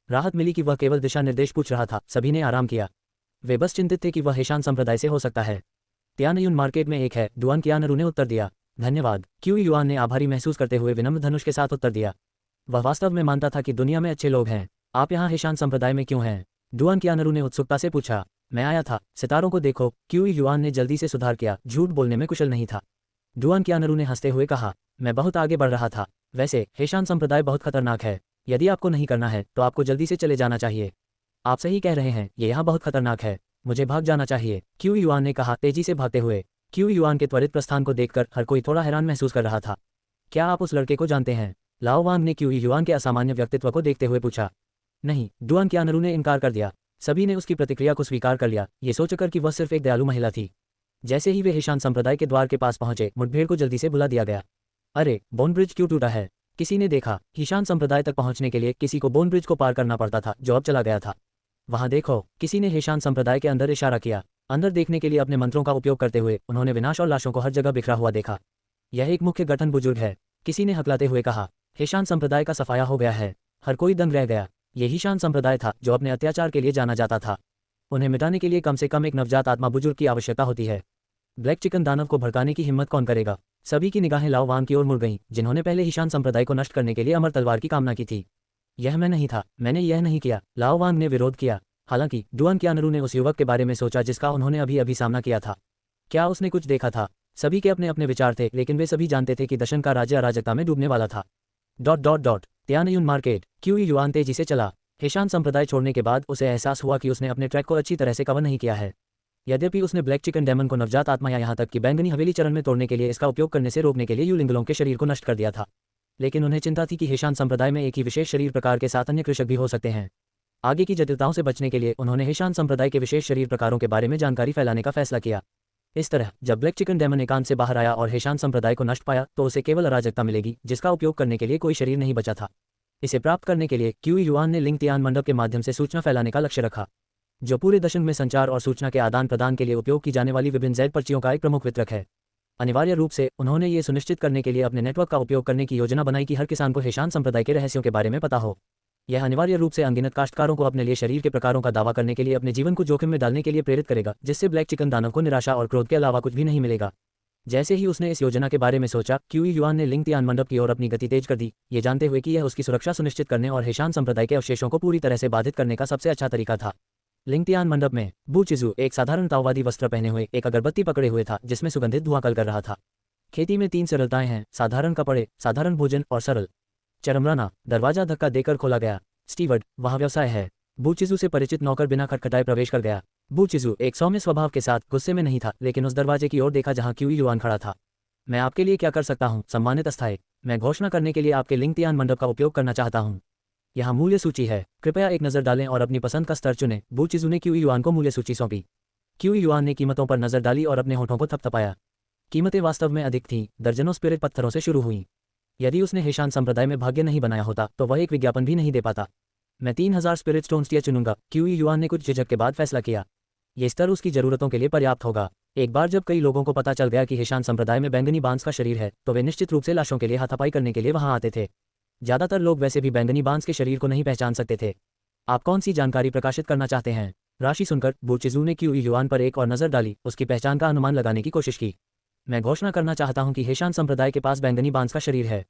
राहत मिली कि वह केवल दिशा निर्देश पूछ रहा था। सभी ने आराम किया। वे बस चिंतित थे कि वह हीशान संप्रदाय से हो सकता है। तियानयुन मार्केट में एक है, डुआन कियानरू ने उत्तर दिया। धन्यवाद, क्यूई युआन ने आभारी महसूस करते हुए विनम्र धनुष के साथ उत्तर दिया। वह वास्तव में मानता था कि दुनिया में अच्छे लोग हैं। आप यहाँ हीशान संप्रदाय में क्यों हैं? डुआन कियानरू ने उत्सुकता से पूछा। मैं आया था, सितारों को देखो, क्यूई युआन ने जल्दी से सुधार किया, झूठ बोलने में कुशल नहीं था। डुआन कियानरू ने हंसते हुए कहा, मैं बहुत आगे बढ़ रहा था। वैसे हीशान संप्रदाय बहुत खतरनाक है। यदि आपको नहीं करना है तो आपको जल्दी से चले जाना चाहिए। आप सही कह रहे हैं, ये यहाँ बहुत खतरनाक है। मुझे भाग जाना चाहिए, क्यूई युआन ने कहा तेजी से भागते हुए। क्यूई युआन के त्वरित प्रस्थान को देखकर हर कोई थोड़ा हैरान महसूस कर रहा था। क्या आप उस लड़के को जानते हैं? लाओ वांग ने क्यूई युआन के असामान्य व्यक्तित्व को देखते हुए पूछा। नहीं, डुआन कियानरू ने इनकार कर दिया। सभी ने उसकी प्रतिक्रिया को स्वीकार कर लिया, ये सोचकर कि वह सिर्फ एक दयालु महिला थी। जैसे ही वे हीशान संप्रदाय के द्वार के पास पहुंचे, मुठभेड़ को जल्दी से बुला दिया गया। अरे, बोन ब्रिज क्यों टूटा है? किसी ने देखा। हीशान संप्रदाय तक पहुंचने के लिए किसी को बोन ब्रिज को पार करना पड़ता था, जो अब चला गया था। वहां देखो, किसी ने हीशान संप्रदाय के अंदर इशारा किया। अंदर देखने के लिए अपने मंत्रों का उपयोग करते हुए उन्होंने विनाश और लाशों को हर जगह बिखरा हुआ देखा। यह एक मुख्य गठन बुजुर्ग है, किसी ने हकलाते हुए कहा। हीशान संप्रदाय का सफाया हो गया है। हर कोई दंग रह गया। ये हीशान संप्रदाय था जो अपने अत्याचार के लिए जाना जाता था। उन्हें मिटाने के लिए कम से कम एक नवजात आत्मा बुजुर्ग की आवश्यकता होती है। ब्लैक चिकन दानव को भड़काने की हिम्मत कौन करेगा? सभी की निगाहें लाओ वांग की ओर मुड़ गईं, जिन्होंने पहले हीशान संप्रदाय को नष्ट करने के लिए अमर तलवार की कामना की थी। यह मैं नहीं था, मैंने यह नहीं किया, लाओ वांग ने विरोध किया। हालांकि डुआन कियानरू ने उस युवक के बारे में सोचा जिसका उन्होंने अभी अभी सामना किया था। क्या उसने कुछ देखा था? सभी के अपने अपने विचार थे, लेकिन वे सभी जानते थे कि दशन का राज्य अराजकता में डूबने वाला था। तियानयुन मार्केट। क्यूई युआन तेजी से चला। हीशान संप्रदाय छोड़ने के बाद उसे एहसास हुआ कि उसने अपने ट्रैक को अच्छी तरह से कवर नहीं किया है। यद्यपि उसने ब्लैक चिकन डेमन को नवजात आत्मा या यहाँ तक कि बैंगनी हवेली चरण में तोड़ने के लिए इसका उपयोग करने से रोकने के लिए यूलिंगलों के शरीर को नष्ट कर दिया था, लेकिन उन्हें चिंता थी कि हीशान संप्रदाय में एक ही विशेष शरीर प्रकार के साथ अन्य कृषक भी हो सकते हैं। आगे की जटिलताओं से बचने के लिए उन्होंने हीशान संप्रदाय के विशेष शरीर प्रकारों के बारे में जानकारी फैलाने का फैसला किया। इस तरह जब ब्लैक चिकन डेमन एकांत से बाहर आया और हीशान संप्रदाय को नष्ट पाया तो उसे केवल अराजकता मिलेगी, जिसका उपयोग करने के लिए कोई शरीर नहीं बचा था। इसे प्राप्त करने के लिए क्यूई युआन ने लिंग तियान मंडप के माध्यम से सूचना फैलाने का लक्ष्य रखा, जो पूरे दशक में संचार और सूचना के आदान प्रदान के लिए उपयोग की जाने वाली विभिन्न जेड पर्चियों का एक प्रमुख वितरक है। अनिवार्य रूप से उन्होंने ये सुनिश्चित करने के लिए अपने नेटवर्क का उपयोग करने की योजना बनाई कि हर किसान को हीशान संप्रदाय के रहस्यों के बारे में पता हो। यह अनिवार्य रूप से अनगिनत काश्तकारों को अपने लिए शरीर के प्रकारों का दावा करने के लिए अपने जीवन को जोखिम में डालने के लिए प्रेरित करेगा, जिससे ब्लैक चिकन दानव को निराशा और क्रोध के अलावा कुछ भी नहीं मिलेगा। जैसे ही उसने इस योजना के बारे में सोचा, क्यूई युआन ने लिंग तियान मंडप की ओर अपनी गति तेज कर दी, ये जानते हुए कि यह उसकी सुरक्षा सुनिश्चित करने और हीशान संप्रदाय के अवशेषों को पूरी तरह से बाधित करने का सबसे अच्छा तरीका था। लिंग तियान मंडप में बू चिजू एक साधारण ताओवादी वस्त्र पहने हुए एक अगरबत्ती पकड़े हुए था, जिसमें सुगंधित धुआं कल कर रहा था। खेती में 3 सरलताएं हैं, साधारण कपड़े, साधारण भोजन और सरल चरमराना। दरवाजा धक्का देकर खोला गया। स्टीवर्ड, वहाँ व्यवसाय है। बू चिजू से परिचित नौकर बिना खटखटाए प्रवेश कर गया। बू चिजू एक सौम्य स्वभाव के साथ गुस्से में नहीं था, लेकिन उस दरवाजे की ओर देखा जहाँ क्यूई युआन खड़ा था। मैं आपके लिए क्या कर सकता हूँ सम्मानित अस्थायी? मैं घोषणा करने के लिए आपके लिंग तियान मंडप का उपयोग करना चाहता हूँ। यहाँ मूल्य सूची है, कृपया एक नज़र डालें और अपनी पसंद का स्तर चुनें। बू चिजू ने क्यूई युआन को मूल्य सूची सौंपी। क्यूई युआन ने कीमतों पर नजर डाली और अपने होठों को थपथपाया। कीमतें वास्तव में अधिक थीं, दर्जनों स्पिरिट पत्थरों से शुरू हुईं। यदि उसने हीशान संप्रदाय में भाग्य नहीं बनाया होता तो वह एक विज्ञापन भी नहीं दे पाता। मैं 3000 स्पिरिट स्टोन्स चुनूंगा, क्यूई युआन ने कुछ झिझक के बाद फैसला किया। ये स्तर उसकी जरूरतों के लिए पर्याप्त होगा। एक बार जब कई लोगों को पता चल गया कि हीशान संप्रदाय में बैंगनी बांस का शरीर है, तो वे निश्चित रूप से लाशों के लिए हाथापाई करने के लिए वहां आते थे। ज्यादातर लोग वैसे भी बैंगनी बांस के शरीर को नहीं पहचान सकते थे। आप कौन सी जानकारी प्रकाशित करना चाहते हैं? राशि सुनकर बू चिजू ने क्यूई युआन पर एक और नजर डाली, उसकी पहचान का अनुमान लगाने की कोशिश की। मैं घोषणा करना चाहता हूं कि हीशान संप्रदाय के पास बैंगनी बांस का शरीर है।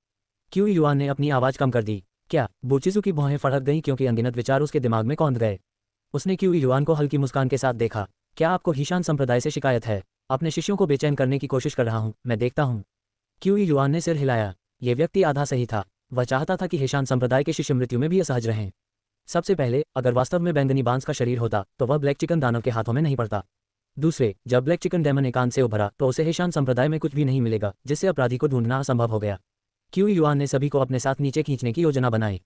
क्यूई युआन ने अपनी आवाज कम कर दी। क्या? बू चिजू की भौहें फड़क गईं क्योंकि अनगिनत विचार उसके दिमाग में कौंध गए। उसने क्यूई युआन को हल्की मुस्कान के साथ देखा। क्या आपको हीशान संप्रदाय से शिकायत है? अपने शिष्यों को बेचैन करने की कोशिश कर रहा हूं, मैं देखता हूं। क्यूई युआन ने सिर हिलाया। ये व्यक्ति आधा सही था। वह चाहता था कि हीशान संप्रदाय के शिष्य मृत्यु में भी असहज रहें। सबसे पहले, अगर वास्तव में बैंगनी बांस का शरीर होता तो वह ब्लैक चिकन दानव के हाथों में नहीं पड़ता। दूसरे, जब ब्लैक चिकन डेमन एकांत से उभरा तो उसे हेशान संप्रदाय में कुछ भी नहीं मिलेगा, जिससे अपराधी को ढूंढना असंभव हो गया। क्यू युआन ने सभी को अपने साथ नीचे खींचने की योजना बनाई।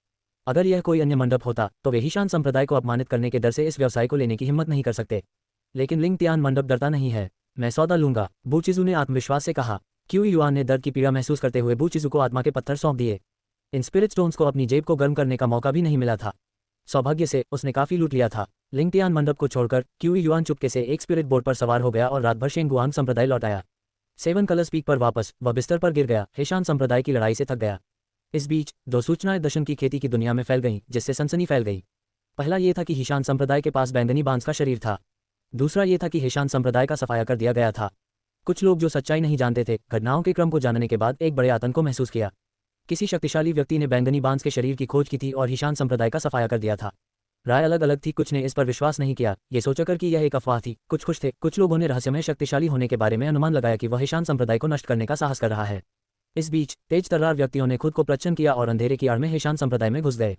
अगर यह कोई अन्य मंडप होता तो वे हीशान संप्रदाय को अपमानित करने के डर से इस व्यवसाय को लेने की हिम्मत नहीं कर सकते। लेकिन लिंग तियान मंडप डरता नहीं है। मैं सौदा लूंगा, बूचिजू ने आत्मविश्वास से कहा। क्यू युआन ने दर्द की पीड़ा महसूस करते हुए बूचिजू को आत्मा के पत्थर सौंप दिए। इन स्पिरिट स्टोन्स को अपनी जेब को गर्म करने का मौका भी नहीं मिला था। सौभाग्य से उसने काफी लूट लिया था। लिंग तियान मंडप को छोड़कर क्यू युआन चुपके से एक स्पिरिट बोट पर सवार हो गया और रात भर शेंगुआंग संप्रदाय लौट आया। 7 कलर्स पीक पर वापस वह बिस्तर पर गिर गया, हेशान संप्रदाय की लड़ाई से थक गया। इस बीच 2 सूचनाएं दशम की खेती की दुनिया में फैल गईं, जिससे सनसनी फैल गई। पहला ये था कि हीशान संप्रदाय के पास बैंगनी बांस का शरीर था। दूसरा ये था कि हेशान संप्रदाय का सफाया कर दिया गया था। कुछ लोग जो सच्चाई नहीं जानते थे, घटनाओं के क्रम को जानने के बाद एक बड़े आतंक को महसूस किया। किसी शक्तिशाली व्यक्ति ने बैंगनी बांस के शरीर की खोज की थी और हीशान संप्रदाय का सफाया कर दिया था। राय अलग अलग थी, कुछ ने इस पर विश्वास नहीं किया, ये सोचकर कि यह एक अफवाह थी। कुछ खुश थे, कुछ लोगों ने रहस्यमय शक्तिशाली होने के बारे में अनुमान लगाया कि वह हीशान संप्रदाय को नष्ट करने का साहस कर रहा है। इस बीच तेज तर्रार व्यक्तियों ने खुद को प्रच्छन्न किया और अंधेरे की आड़ में हीशान संप्रदाय में घुस गए।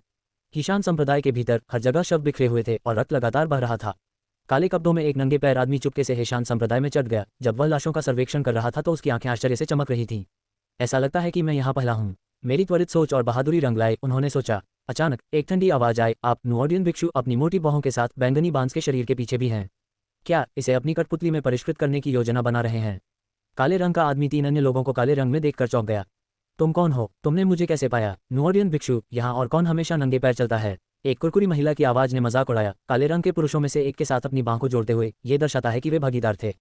हीशान संप्रदाय के भीतर हर जगह शव बिखरे हुए थे और रक्त लगातार बह रहा था। काले कपड़ों में एक नंगे पैर आदमी चुपके से हेशान संप्रदाय में चढ़ गया। जब वह लाशों का सर्वेक्षण कर रहा था तो उसकी आंखें आश्चर्य से चमक रही थीं। ऐसा लगता है कि मैं यहाँ पहला हूँ। मेरी त्वरित सोच और बहादुरी रंग लाए, उन्होंने सोचा। अचानक एक ठंडी आवाज आई, आप नुओडियन भिक्षु अपनी मोटी बाहों के साथ बैंगनी बांस के शरीर के पीछे भी हैं। क्या इसे अपनी कठपुतली में परिष्कृत करने की योजना बना रहे हैं? काले रंग का आदमी 3 अन्य लोगों को काले रंग में देखकर चौंक गया। तुम कौन हो? तुमने मुझे कैसे पाया? नुओडियन भिक्षु, यहाँ और कौन हमेशा नंगे पैर चलता है? एक कुरकुरी महिला की आवाज ने मजाक उड़ाया, काले रंग के पुरुषों में से एक के साथ अपनी बाह को जोड़ते हुए। ये दर्शाता है कि वे भागीदार थे।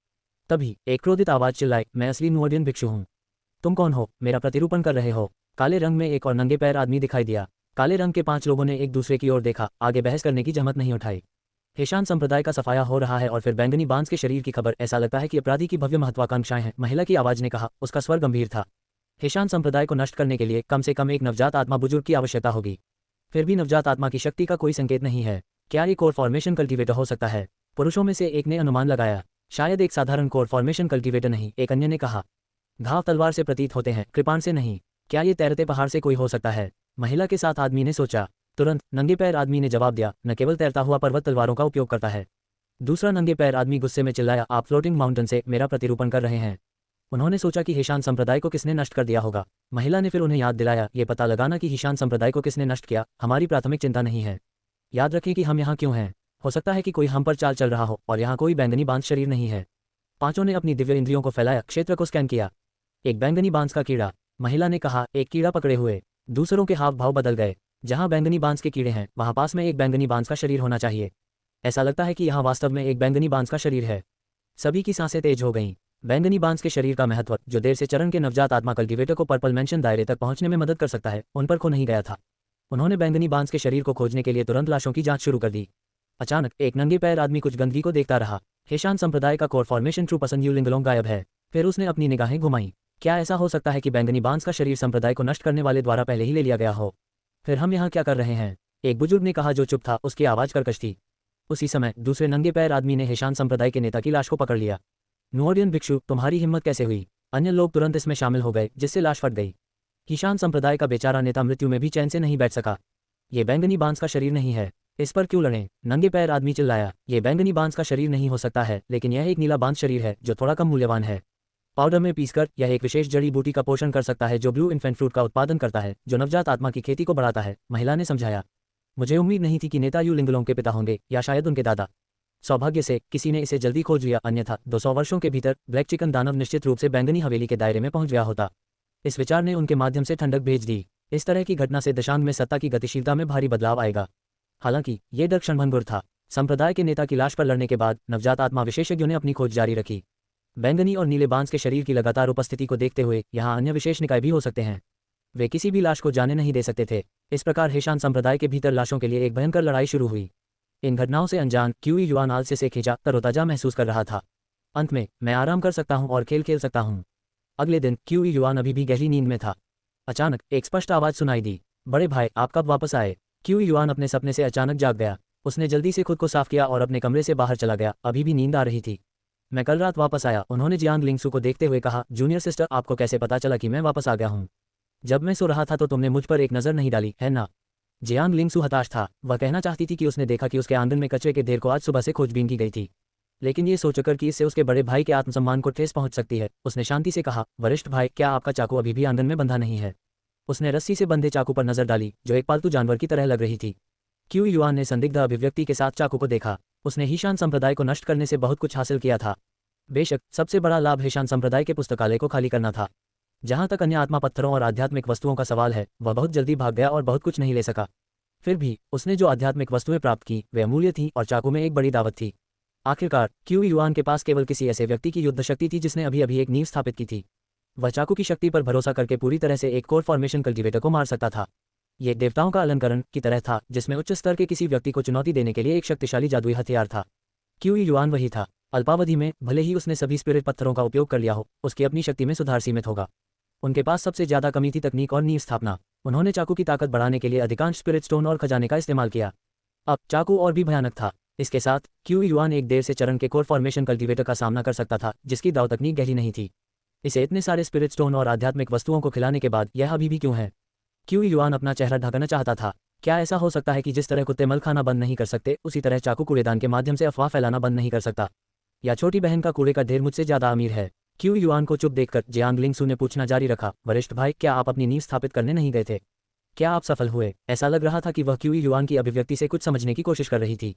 तभी एक क्रोधित आवाज चिल्लाई, मैं असली नुओडियन भिक्षु हूँ। तुम कौन हो? मेरा प्रतिरूपण कर रहे हो? काले रंग में एक और नंगे पैर आदमी दिखाई दिया। काले रंग के 5 लोगों ने एक दूसरे की ओर देखा, आगे बहस करने की जहमत नहीं उठाई। हेशान संप्रदाय का सफाया हो रहा है और फिर बैंगनी बांस के शरीर की खबर। ऐसा लगता है कि अपराधी की भव्य महत्वाकांक्षाएं हैं, महिला की आवाज ने कहा, उसका स्वर गंभीर था। हेशान संप्रदाय को नष्ट करने के लिए कम से कम एक नवजात आत्मा बुजुर्ग की आवश्यकता होगी। फिर भी नवजात आत्मा की शक्ति का कोई संकेत नहीं है। क्या ये कोर फॉर्मेशन कल्टीवेटर हो सकता है? पुरुषों में से एक ने अनुमान लगाया। शायद एक साधारण कोर फॉर्मेशन कल्टीवेटर नहीं, एक अन्य ने कहा। घाव तलवार से प्रतीत होते हैं, कृपाण से नहीं। क्या ये तैरते पहाड़ से कोई हो सकता है? महिला के साथ आदमी ने सोचा। तुरंत नंगे पैर आदमी ने जवाब दिया, न केवल तैरता हुआ पर्वत तलवारों का उपयोग करता है। दूसरा नंगे पैर आदमी गुस्से में चिल्लाया, आप फ्लोटिंग माउंटेन से मेरा प्रतिरूपण कर रहे हैं। उन्होंने सोचा कि हेशान संप्रदाय को किसने नष्ट कर दिया होगा। महिला ने फिर उन्हें याद दिलाया, ये पता लगाना कि हेशान संप्रदाय को किसने नष्ट किया हमारी प्राथमिक चिंता नहीं है। याद रखें कि हम यहाँ क्यों हैं। हो सकता है कि कोई हम पर चाल चल रहा हो और यहाँ कोई बैंगनी बांस शरीर नहीं है। 5 ने अपनी दिव्य इंद्रियों को फैलाया, क्षेत्र को स्कैन किया। एक बैंगनी बांस का कीड़ा, महिला ने कहा, एक कीड़ा पकड़े हुए। दूसरों के हाव भाव बदल गए। जहां बैंगनी बांस के कीड़े हैं वहां पास में एक बैंगनी बांस का शरीर होना चाहिए। ऐसा लगता है कि यहाँ वास्तव में एक बैंगनी बांस का शरीर है। सभी की सांसें तेज हो गईं। बैंगनी बांस के शरीर का महत्व, जो देर से चरण के नवजात आत्मा कल्टीवेटर को पर्पल मेंशन दायरे तक पहुंचने में मदद कर सकता है, उन पर खो नहीं गया था। उन्होंने बैंगनी बांस के शरीर को खोजने के लिए तुरंत लाशों की जांच शुरू कर दी। अचानक एक नंगे पैर आदमी कुछ गंदगी को देखता रहा। हेशान संप्रदाय का core formation true person you लिंगलोंग गायब है। फिर उसने अपनी निगाहें घुमाई। क्या ऐसा हो सकता है कि बैंगनी बांस का शरीर संप्रदाय को नष्ट करने वाले द्वारा पहले ही ले लिया गया हो? फिर हम यहाँ क्या कर रहे हैं? एक बुजुर्ग ने कहा जो चुप था, उसकी आवाज कर्कश थी। उसी समय दूसरे नंगे पैर आदमी ने हेशान संप्रदाय के नेता की लाश को पकड़ लिया। नुओडियन भिक्षु, तुम्हारी हिम्मत कैसे हुई? अन्य लोग तुरंत इसमें शामिल हो गए, जिससे लाश फट गई। हीशान संप्रदाय का बेचारा नेता मृत्यु में भी चैन से नहीं बैठ सका। ये बैंगनी बांस का शरीर नहीं है, इस पर क्यों लड़ें? नंगे पैर आदमी चिल्लाया, ये बैंगनी बांस का शरीर नहीं हो सकता है, लेकिन यह एक नीला बांस शरीर है जो थोड़ा कम मूल्यवान है। पाउडर में पीसकर यह एक विशेष जड़ी बूटी का पोषण कर सकता है जो ब्लू इन्फेंट फ्रूट का उत्पादन करता है, जो नवजात आत्मा की खेती को बढ़ाता है, महिला ने समझाया। मुझे उम्मीद नहीं थी कि नेता यू लिंगलोंग के पिता होंगे, या शायद उनके दादा। सौभाग्य से किसी ने इसे जल्दी खोज लिया, अन्यथा 200 वर्षों के भीतर ब्लैक चिकन दानव निश्चित रूप से बैंगनी हवेली के दायरे में पहुंच गया होता। इस विचार ने उनके माध्यम से ठंडक भेज दी। इस तरह की घटना से दशांग में सत्ता की गतिशीलता में भारी बदलाव आएगा। हालांकि ये डर क्षणभंगुर था। संप्रदाय के नेता की लाश पर लड़ने के बाद नवजात आत्मा विशेषज्ञों ने अपनी खोज जारी रखी। बैंगनी और नीले बांस के शरीर की लगातार उपस्थिति को देखते हुए यहाँ अन्य विशेष निकाय भी हो सकते हैं। वे किसी भी लाश को जाने नहीं दे सकते थे। इस प्रकार हेशान संप्रदाय के भीतर लाशों के लिए एक भयंकर लड़ाई शुरू हुई। इन घटनाओं से अनजान क्यू युआन आलस्य से खींचा तरोताजा महसूस कर रहा था। अंत में मैं आराम कर सकता हूँ और खेल खेल सकता हूँ। अगले दिन क्यू युआन अभी भी गहरी नींद में था। अचानक एक स्पष्ट आवाज सुनाई दी, बड़े भाई आप कब वापस आए? क्यू युआन अपने सपने से अचानक जाग गया। उसने जल्दी से खुद को साफ किया और अपने कमरे से बाहर चला गया। अभी भी नींद आ रही थी। मैं कल रात वापस आया, उन्होंने जियांग लिंगसू को देखते हुए कहा। जूनियर सिस्टर, आपको कैसे पता चला कि मैं वापस आ गया हूँ? जब मैं सो रहा था तो तुमने मुझ पर एक नज़र नहीं डाली, है ना? जियांग लिंगसू हताश था। वह कहना चाहती थी कि उसने देखा कि उसके आंगन में कचरे के ढेर को आज सुबह से खोजबीन की गई थी, लेकिन ये सोचकर कि इससे उसके बड़े भाई के आत्मसम्मान को ठेस पहुंच सकती है, उसने शांति से कहा, वरिष्ठ भाई, क्या आपका चाकू अभी भी आंगन में बंधा नहीं है? उसने रस्सी से बंधे चाकू पर नजर डाली, जो एक पालतू जानवर की तरह लग रही थी। क्यू युआन ने संदिग्ध अभिव्यक्ति के साथ चाकू को देखा। उसने हीशान संप्रदाय को नष्ट करने से बहुत कुछ हासिल किया था। बेशक सबसे बड़ा लाभ हीशान संप्रदाय के पुस्तकालय को खाली करना था। जहां तक अन्य आत्मा पत्थरों और आध्यात्मिक वस्तुओं का सवाल है, वह बहुत जल्दी भाग गया और बहुत कुछ नहीं ले सका। फिर भी उसने जो आध्यात्मिक वस्तुएं प्राप्त की वे अमूल्य थीं और चाकू में एक बड़ी दावत थी। आखिरकार क्यू युआन के पास केवल किसी ऐसे व्यक्ति की युद्ध शक्ति थी जिसने अभी अभी एक नींव स्थापित की थी। वह चाकू की शक्ति पर भरोसा करके पूरी तरह से एक कोर फॉर्मेशन कल्टीवेटर को मार सकता था। ये देवताओं का अलंकरण की तरह था, जिसमें उच्च स्तर के किसी व्यक्ति को चुनौती देने के लिए एक शक्तिशाली जादुई हथियार था। क्यू युआन वही था। अल्पावधि में भले ही उसने सभी स्पिरिट पत्थरों का उपयोग कर लिया हो, उसकी अपनी शक्ति में सुधार सीमित होगा। उनके पास सबसे ज्यादा कमी थी तकनीक और नींव स्थापना। उन्होंने चाकू की ताकत बढ़ाने के लिए अधिकांश स्पिरिट स्टोन और खजाने का इस्तेमाल किया। अब चाकू और भी भयानक था। इसके साथ क्यू युआन एक देर से चरण के कोर फॉर्मेशन कल्टीवेटर का सामना कर सकता था, जिसकी दाव तकनीक गहरी नहीं थी। इसे इतने सारे स्पिरिट स्टोन और आध्यात्मिक वस्तुओं को खिलाने के बाद यह अभी भी क्यों है? क्यू युआन अपना चेहरा ढकना चाहता था। क्या ऐसा हो सकता है कि जिस तरह कुत्ते मल खाना बंद नहीं कर सकते, उसी तरह चाकू कूड़ेदान के माध्यम से अफवाह फैलाना बंद नहीं कर सकता? या छोटी बहन का कूड़े का ढेर मुझसे ज्यादा अमीर है? क्यू युआन को चुप देखकर जियांग लिंगसू ने पूछना जारी रखा, वरिष्ठ भाई, क्या आप अपनी नींव स्थापित करने नहीं गए थे? क्या आप सफल हुए? ऐसा लग रहा था कि वह क्यू युआन की अभिव्यक्ति से कुछ समझने की कोशिश कर रही थी।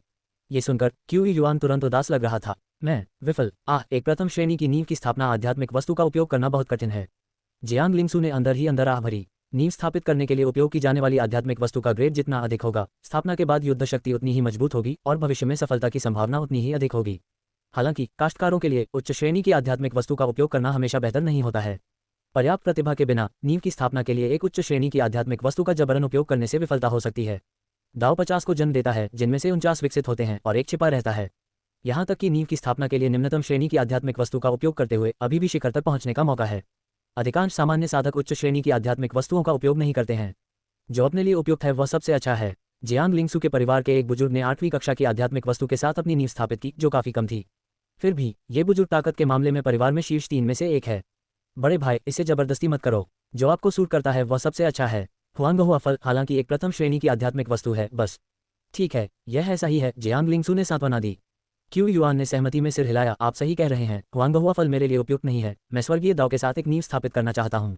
ये सुनकर क्यू युआन तुरंत उदास लग रहा था। मैं विफल? एक प्रथम श्रेणी की नींव की स्थापना आध्यात्मिक वस्तु का उपयोग करना बहुत कठिन है। जियांग लिंगसू ने अंदर ही अंदर आह भरी। नींव स्थापित करने के लिए उपयोग की जाने वाली आध्यात्मिक वस्तु का ग्रेड जितना अधिक होगा, स्थापना के बाद युद्ध शक्ति उतनी ही मजबूत होगी और भविष्य में सफलता की संभावना उतनी ही अधिक होगी। हालांकि काश्तकारों के लिए उच्च श्रेणी की आध्यात्मिक वस्तु का उपयोग करना हमेशा बेहतर नहीं होता है। पर्याप्त प्रतिभा के बिना नींव की स्थापना के लिए एक उच्च श्रेणी की आध्यात्मिक वस्तु का जबरन उपयोग करने से विफलता हो सकती है। दाव 50 को जन्म देता है, जिनमें से 49 विकसित होते हैं और एक छिपा रहता है। यहाँ तक कि नींव की स्थापना के लिए निम्नतम श्रेणी की आध्यात्मिक वस्तु का उपयोग करते हुए अभी भी शिखर तक पहुंचने का मौका है। अधिकांश सामान्य साधक उच्च श्रेणी की आध्यात्मिक वस्तुओं का उपयोग नहीं करते हैं। जो अपने लिए उपयुक्त है वह सबसे अच्छा है। जियांग लिंगसू के परिवार के एक बुजुर्ग ने 8वीं कक्षा की आध्यात्मिक वस्तु के साथ अपनी नींव स्थापित की, जो काफी कम थी। फिर भी ये बुजुर्ग ताकत के मामले में परिवार में शीर्ष 3 में से एक है। बड़े भाई, इसे जबरदस्ती मत करो। जो आपको सूट करता है वह सबसे अच्छा है। हुआंगहुआ फल हालांकि एक प्रथम श्रेणी की आध्यात्मिक वस्तु है, बस। ठीक है, यह ऐसा ही है, जियांग लिंगसू ने सांत्वना दी। क्यू युआन ने सहमति में सिर हिलाया, आप सही कह रहे हैं, हुआंगहुआ फल मेरे लिए उपयुक्त नहीं है। मैं स्वर्गीय दाव के साथ एक नींव स्थापित करना चाहता हूँ।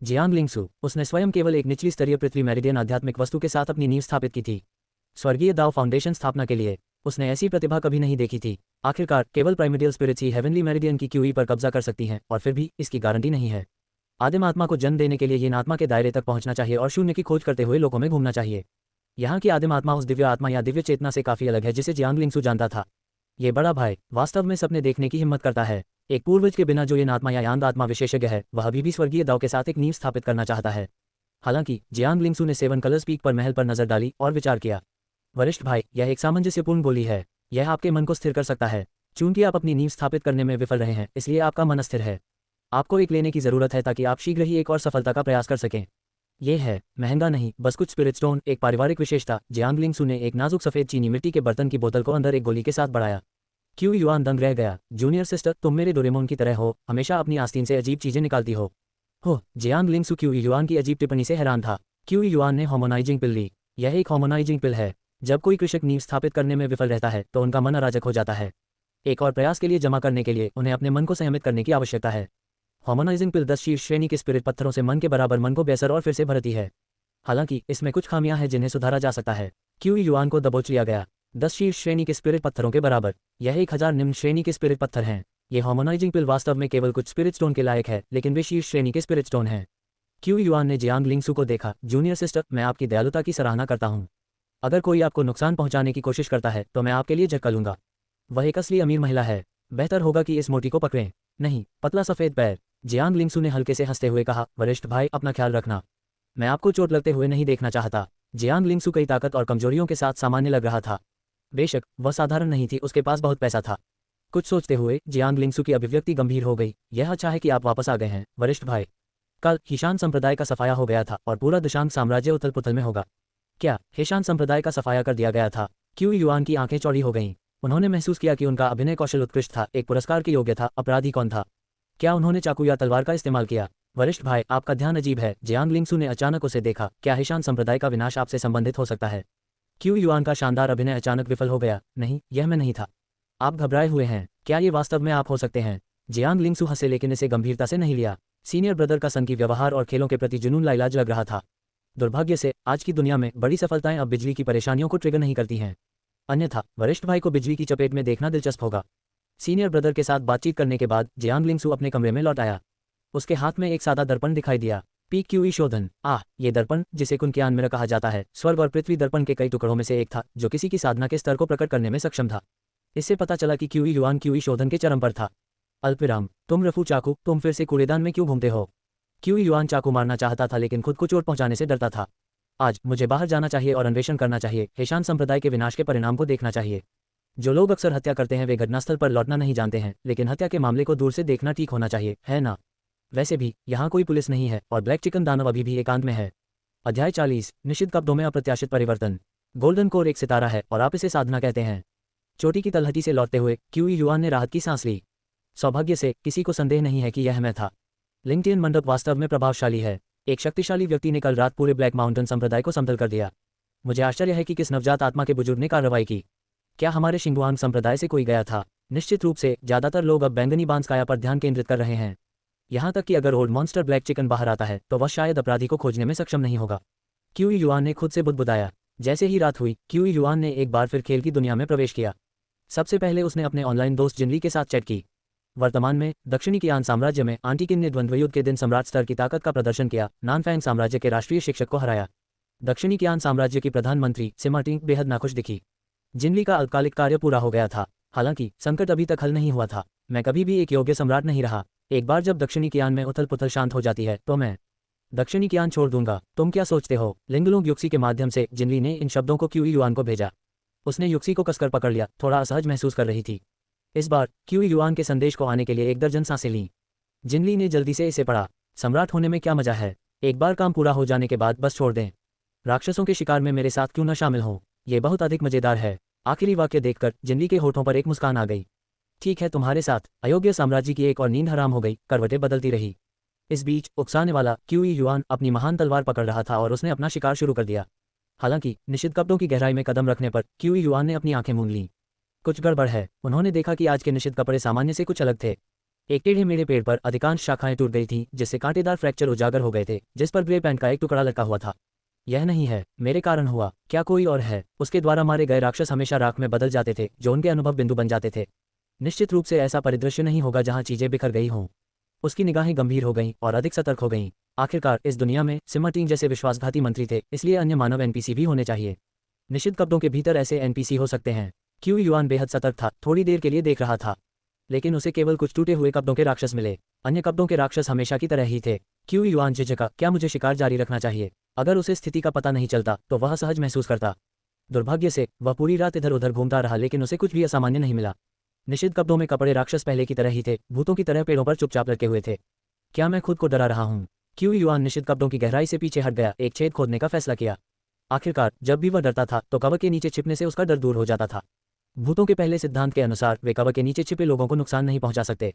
जियांग लिंगसू, उसने स्वयं केवल एक निचली स्तरीय पृथ्वी मेरिडियन आध्यात्मिक वस्तु के साथ अपनी नींव स्थापित की थी। स्वर्गीय दाव फाउंडेशन स्थापना के लिए उसने ऐसी प्रतिभा कभी नहीं देखी थी। आखिरकार केवल प्राइमेडियल स्पिरिट्स ही हेवनली मेरिडियन की क्यूई पर कब्जा कर सकती हैं, और फिर भी इसकी गारंटी नहीं है। आदिम आत्मा को जन्म देने के लिए ये आत्मा के दायरे तक पहुंचना चाहिए और शून्य की खोज करते हुए लोकों में घूमना चाहिए। यहाँ की आदिम आत्मा उस दिव्य आत्मा या दिव्य चेतना से काफी अलग है जिसे जियांग लिंगसू जानता था। ये बड़ा भाई वास्तव में सपने देखने की हिम्मत करता है। एक पूर्वज के बिना जो ये आत्मा या यांद आत्मा विशेषज्ञ है, वह अभी भी स्वर्गीय दाव के साथ एक नींव स्थापित करना चाहता है। हालांकि जियांग लिंगसू ने 7 कलर्स पीक पर महल पर नजर डाली और विचार किया। वरिष्ठ भाई, यह एक सामंजस्यपूर्ण बोली है। यह आपके मन को स्थिर कर सकता है। चूंकि आप अपनी नींव स्थापित करने में विफल रहे हैं, इसलिए आपका मन अस्थिर है। आपको एक लेने की जरूरत है ताकि आप शीघ्र ही एक और सफलता का प्रयास कर सकें। यह है महंगा नहीं, बस कुछ स्पिरिट स्टोन, एक पारिवारिक विशेषता। जियांग लिंगसू ने एक नाजुक सफेद चीनी मिट्टी के बर्तन की बोतल को अंदर एक गोली के साथ बढ़ाया। क्यू युआन दंग रह गया। जूनियर सिस्टर, तुम मेरे डोरेमोन की तरह हो, हमेशा अपनी आस्तीन से अजीब चीजें निकालती हो। जियांग लिंगसू क्यू युआन की अजीब टिप्पणी से हैरान था। क्यू युआन ने हार्मोनाइजिंग पिल ली। यह एक हार्मोनाइजिंग पिल है। जब कोई कृषक नींव स्थापित करने में विफल रहता है तो उनका मन अराजक हो जाता है। एक और प्रयास के लिए जमा करने के लिए उन्हें अपने मन को संयमित करने की आवश्यकता है। हार्मोनाइजिंग पिल 10 शीर्ष श्रेणी के स्पिरिट पत्थरों से मन के बराबर मन को बेअसर और फिर से भरती है। हालांकि इसमें कुछ खामियां हैं जिन्हें सुधारा जा सकता है। क्यू युआन को दबोच लिया गया। 10 शीर्ष श्रेणी के स्पिरिट पत्थरों के बराबर। यह 1000 निम्न श्रेणी के स्पिरिट पत्थर हैं। ये हार्मोनाइजिंग पिल वास्तव में केवल कुछ स्पिरिट स्टोन के लायक है, लेकिन वे शीर्ष श्रेणी के स्पिरिट स्टोन हैं। क्यू युआन ने जियांग लिंगसू को देखा। जूनियर सिस्टर, मैं आपकी दयालुता की सराहना करता हूँ। अगर कोई आपको नुकसान पहुंचाने की कोशिश करता है तो मैं आपके लिए झटका लूंगा। वह एक असली अमीर महिला है। बेहतर होगा कि इस मोटी को पकड़ें। नहीं, पतला सफेद पैर। जियांग लिंगसू ने हल्के से हंसते हुए कहा, वरिष्ठ भाई, अपना ख्याल रखना। मैं आपको चोट लगते हुए नहीं देखना चाहता। जियांग लिंगसू कई ताकत और कमजोरियों के साथ सामान्य लग रहा था। बेशक वह साधारण नहीं थी, उसके पास बहुत पैसा था। कुछ सोचते हुए जियांग लिंगसू की अभिव्यक्ति गंभीर हो गई। यह अच्छा है कि आप वापस आ गए हैं, वरिष्ठ भाई। कल हीशान संप्रदाय का सफाया हो गया था और पूरा दुशांग साम्राज्य उथल पुथल में होगा। क्या हीशान संप्रदाय का सफाया कर दिया गया था? क्यू युआन की आंखें चौड़ी हो गईं। उन्होंने महसूस किया कि उनका अभिनय कौशल उत्कृष्ट था, एक पुरस्कार के योग्य था। अपराधी कौन था? क्या उन्होंने चाकू या तलवार का इस्तेमाल किया? वरिष्ठ भाई, आपका ध्यान अजीब है। जियांग लिंगसू ने अचानक उसे देखा। क्या हेशान संप्रदाय का विनाश आपसे संबंधित हो सकता है? क्यू युआन का शानदार अभिनय अचानक विफल हो गया। नहीं, यह मैं नहीं था। आप घबराए हुए हैं। क्या ये वास्तव में आप हो सकते हैं? जियांग लिंगसू हंसे लेकिन इसे गंभीरता से नहीं लिया। सीनियर ब्रदर का सन की व्यवहार और खेलों के प्रति जुनून लाइलाज लग रहा था। दुर्भाग्य से आज की दुनिया में बड़ी सफलताएं अब बिजली की परेशानियों को ट्रिगर नहीं करती हैं। अन्यथा वरिष्ठ भाई को बिजली की चपेट में देखना दिलचस्प होगा। सीनियर ब्रदर के साथ बातचीत करने के बाद जियांग लिंगसू अपने कमरे में लौट आया। उसके हाथ में एक सादा दर्पण दिखाई दिया। PQE शोधन। ये दर्पण, जिसे कुनक्यान मिरर कहा जाता है, स्वर्ग और पृथ्वी दर्पण के कई टुकड़ों में से एक था जो किसी की साधना के स्तर को प्रकट करने में सक्षम था। इससे पता चला कि क्यूई युआन क्यूई शोधन के चरम पर था। अल्पविराम। तुम रफू चाकू, तुम फिर से कूड़ेदान में क्यों घूमते हो? क्यूई युआन चाकू मारना चाहता था लेकिन खुद को चोट पहुंचाने से डरता था। आज मुझे बाहर जाना चाहिए और अन्वेषण करना चाहिए। हेशान संप्रदाय के विनाश के परिणाम को देखना चाहिए। जो लोग अक्सर हत्या करते हैं वे घटनास्थल पर लौटना नहीं जानते हैं, लेकिन हत्या के मामले को दूर से देखना ठीक होना चाहिए, है ना? वैसे भी यहाँ कोई पुलिस नहीं है और ब्लैक चिकन दानव अभी भी एकांत में है। अध्याय 40। निश्चित कब्जों में अप्रत्याशित परिवर्तन। गोल्डन कोर एक सितारा है और आप इसे साधना कहते हैं। चोटी की तलहटी से लौटते हुए क्यूई युआन ने राहत की सांस ली। सौभाग्य से किसी को संदेह नहीं है कि यह मैं था। लिंक्डइन मंडप वास्तव में प्रभावशाली है। एक शक्तिशाली व्यक्ति ने कल रात पूरे ब्लैक माउंटेन संप्रदाय को समतल कर दिया। मुझे आश्चर्य है कि किस नवजात आत्मा के बुजुर्ग ने कार्रवाई की। क्या हमारे शिंगुआंग संप्रदाय से कोई गया था? निश्चित रूप से ज्यादातर लोग अब बैंगनी बांसकाया पर ध्यान केंद्रित कर रहे हैं। यहाँ तक कि अगर ओल्ड मॉन्स्टर ब्लैक चिकन बाहर आता है तो वह शायद अपराधी को खोजने में सक्षम नहीं होगा। क्यूई युआन ने खुद से बुदबुदाया। जैसे ही रात हुई, क्यूई युआन ने एक बार फिर खेल की दुनिया में प्रवेश किया। सबसे पहले उसने अपने ऑनलाइन दोस्त जिनली के साथ चैट की। वर्तमान में दक्षिणी कियान साम्राज्य में आंटीकिन ने द्वंद्वयुद्ध के दिन सम्राट स्तर की ताकत का प्रदर्शन किया, नानफैंग साम्राज्य के राष्ट्रीय शिक्षक को हराया। दक्षिणी कियान साम्राज्य की प्रधानमंत्री सिमा टिंग बेहद नाखुश दिखी। जिनली का अल्पकालिक कार्य पूरा हो गया था। हालांकि संकट अभी तक हल नहीं हुआ था। मैं कभी भी एक योग्य सम्राट नहीं रहा। एक बार जब दक्षिणी कियान में उथल पुथल शांत हो जाती है तो मैं दक्षिणी कियान छोड़ दूंगा। तुम क्या सोचते हो? लिंगलुंग युक्सी के माध्यम से जिनली ने इन शब्दों को क्यूई युआन को भेजा। उसने युक्सी को कसकर पकड़ लिया, थोड़ा असहज महसूस कर रही थी। इस बार क्यूई युआन के संदेश को आने के लिए 1 दर्जन सांसें लीं। जिनली ने जल्दी से इसे पढ़ा। सम्राट होने में क्या मजा है? एक बार काम पूरा हो जाने के बाद बस छोड़ दें। राक्षसों के शिकार में मेरे साथ क्यों न शामिल हों? ये बहुत अधिक मजेदार है। आखिरी वाक्य देखकर जिनली के होठों पर एक मुस्कान आ गई। ठीक है, तुम्हारे साथ। अयोग्य साम्राज्य की एक और नींद हराम हो गई, करवटें बदलती रही। इस बीच उकसाने वाला क्यूई युआन अपनी महान तलवार पकड़ रहा था और उसने अपना शिकार शुरू कर दिया। हालांकि निश्चित कपड़ों की गहराई में कदम रखने पर क्यूई युआन ने अपनी आंखें मूंद लीं। कुछ गड़बड़ है। उन्होंने देखा कि आज के निश्चित कपड़े सामान्य से कुछ अलग थे। एक टेढ़े मेढ़े पेड़ पर अधिकांश शाखाएं टूट गई थीं, जिससे कांटेदार फ्रैक्चर उजागर हो गए थे, जिस पर ग्रे पैंट का एक टुकड़ा लटका हुआ था। यह नहीं है, मेरे कारण हुआ। क्या कोई और है? उसके द्वारा मारे गए राक्षस हमेशा राख में बदल जाते थे, जो उनके अनुभव बिंदु बन जाते थे। निश्चित रूप से ऐसा परिदृश्य नहीं होगा जहां चीजें बिखर गई हों। उसकी निगाहें गंभीर हो गईं और अधिक सतर्क हो गईं। आखिरकार इस दुनिया में सिमा टिंग जैसे विश्वासघाती मंत्री थे, इसलिए अन्य मानव एनपीसी भी होने चाहिए। निश्चित कपड़ों के भीतर ऐसे एनपीसी हो सकते हैं। क्यूई युआन बेहद सतर्क था, थोड़ी देर के लिए देख रहा था, लेकिन उसे केवल कुछ टूटे हुए कपड़ों के राक्षस मिले। अन्य कपड़ों के राक्षस हमेशा की तरह ही थे। क्यूई युआन झिझका, क्या मुझे शिकार जारी रखना चाहिए? अगर उसे स्थिति का पता नहीं चलता तो वह सहज महसूस करता। दुर्भाग्य से वह पूरी रात इधर उधर घूमता रहा, लेकिन उसे कुछ भी असामान्य नहीं मिला। निश्चित कपड़ों में कपड़े राक्षस पहले की तरह ही थे, भूतों की तरह पेड़ों पर चुपचाप लटके हुए थे। क्या मैं खुद को डरा रहा हूँ? क्यूई युआन निश्चित कपड़ों की गहराई से पीछे हट गया, एक छेद खोदने का फैसला किया। आखिरकार जब भी वह डरता था तो कवर के नीचे छिपने से उसका डर दूर हो जाता था। भूतों के पहले सिद्धांत के अनुसार वे कवर के नीचे छिपे लोगों को नुकसान नहीं पहुंचा सकते।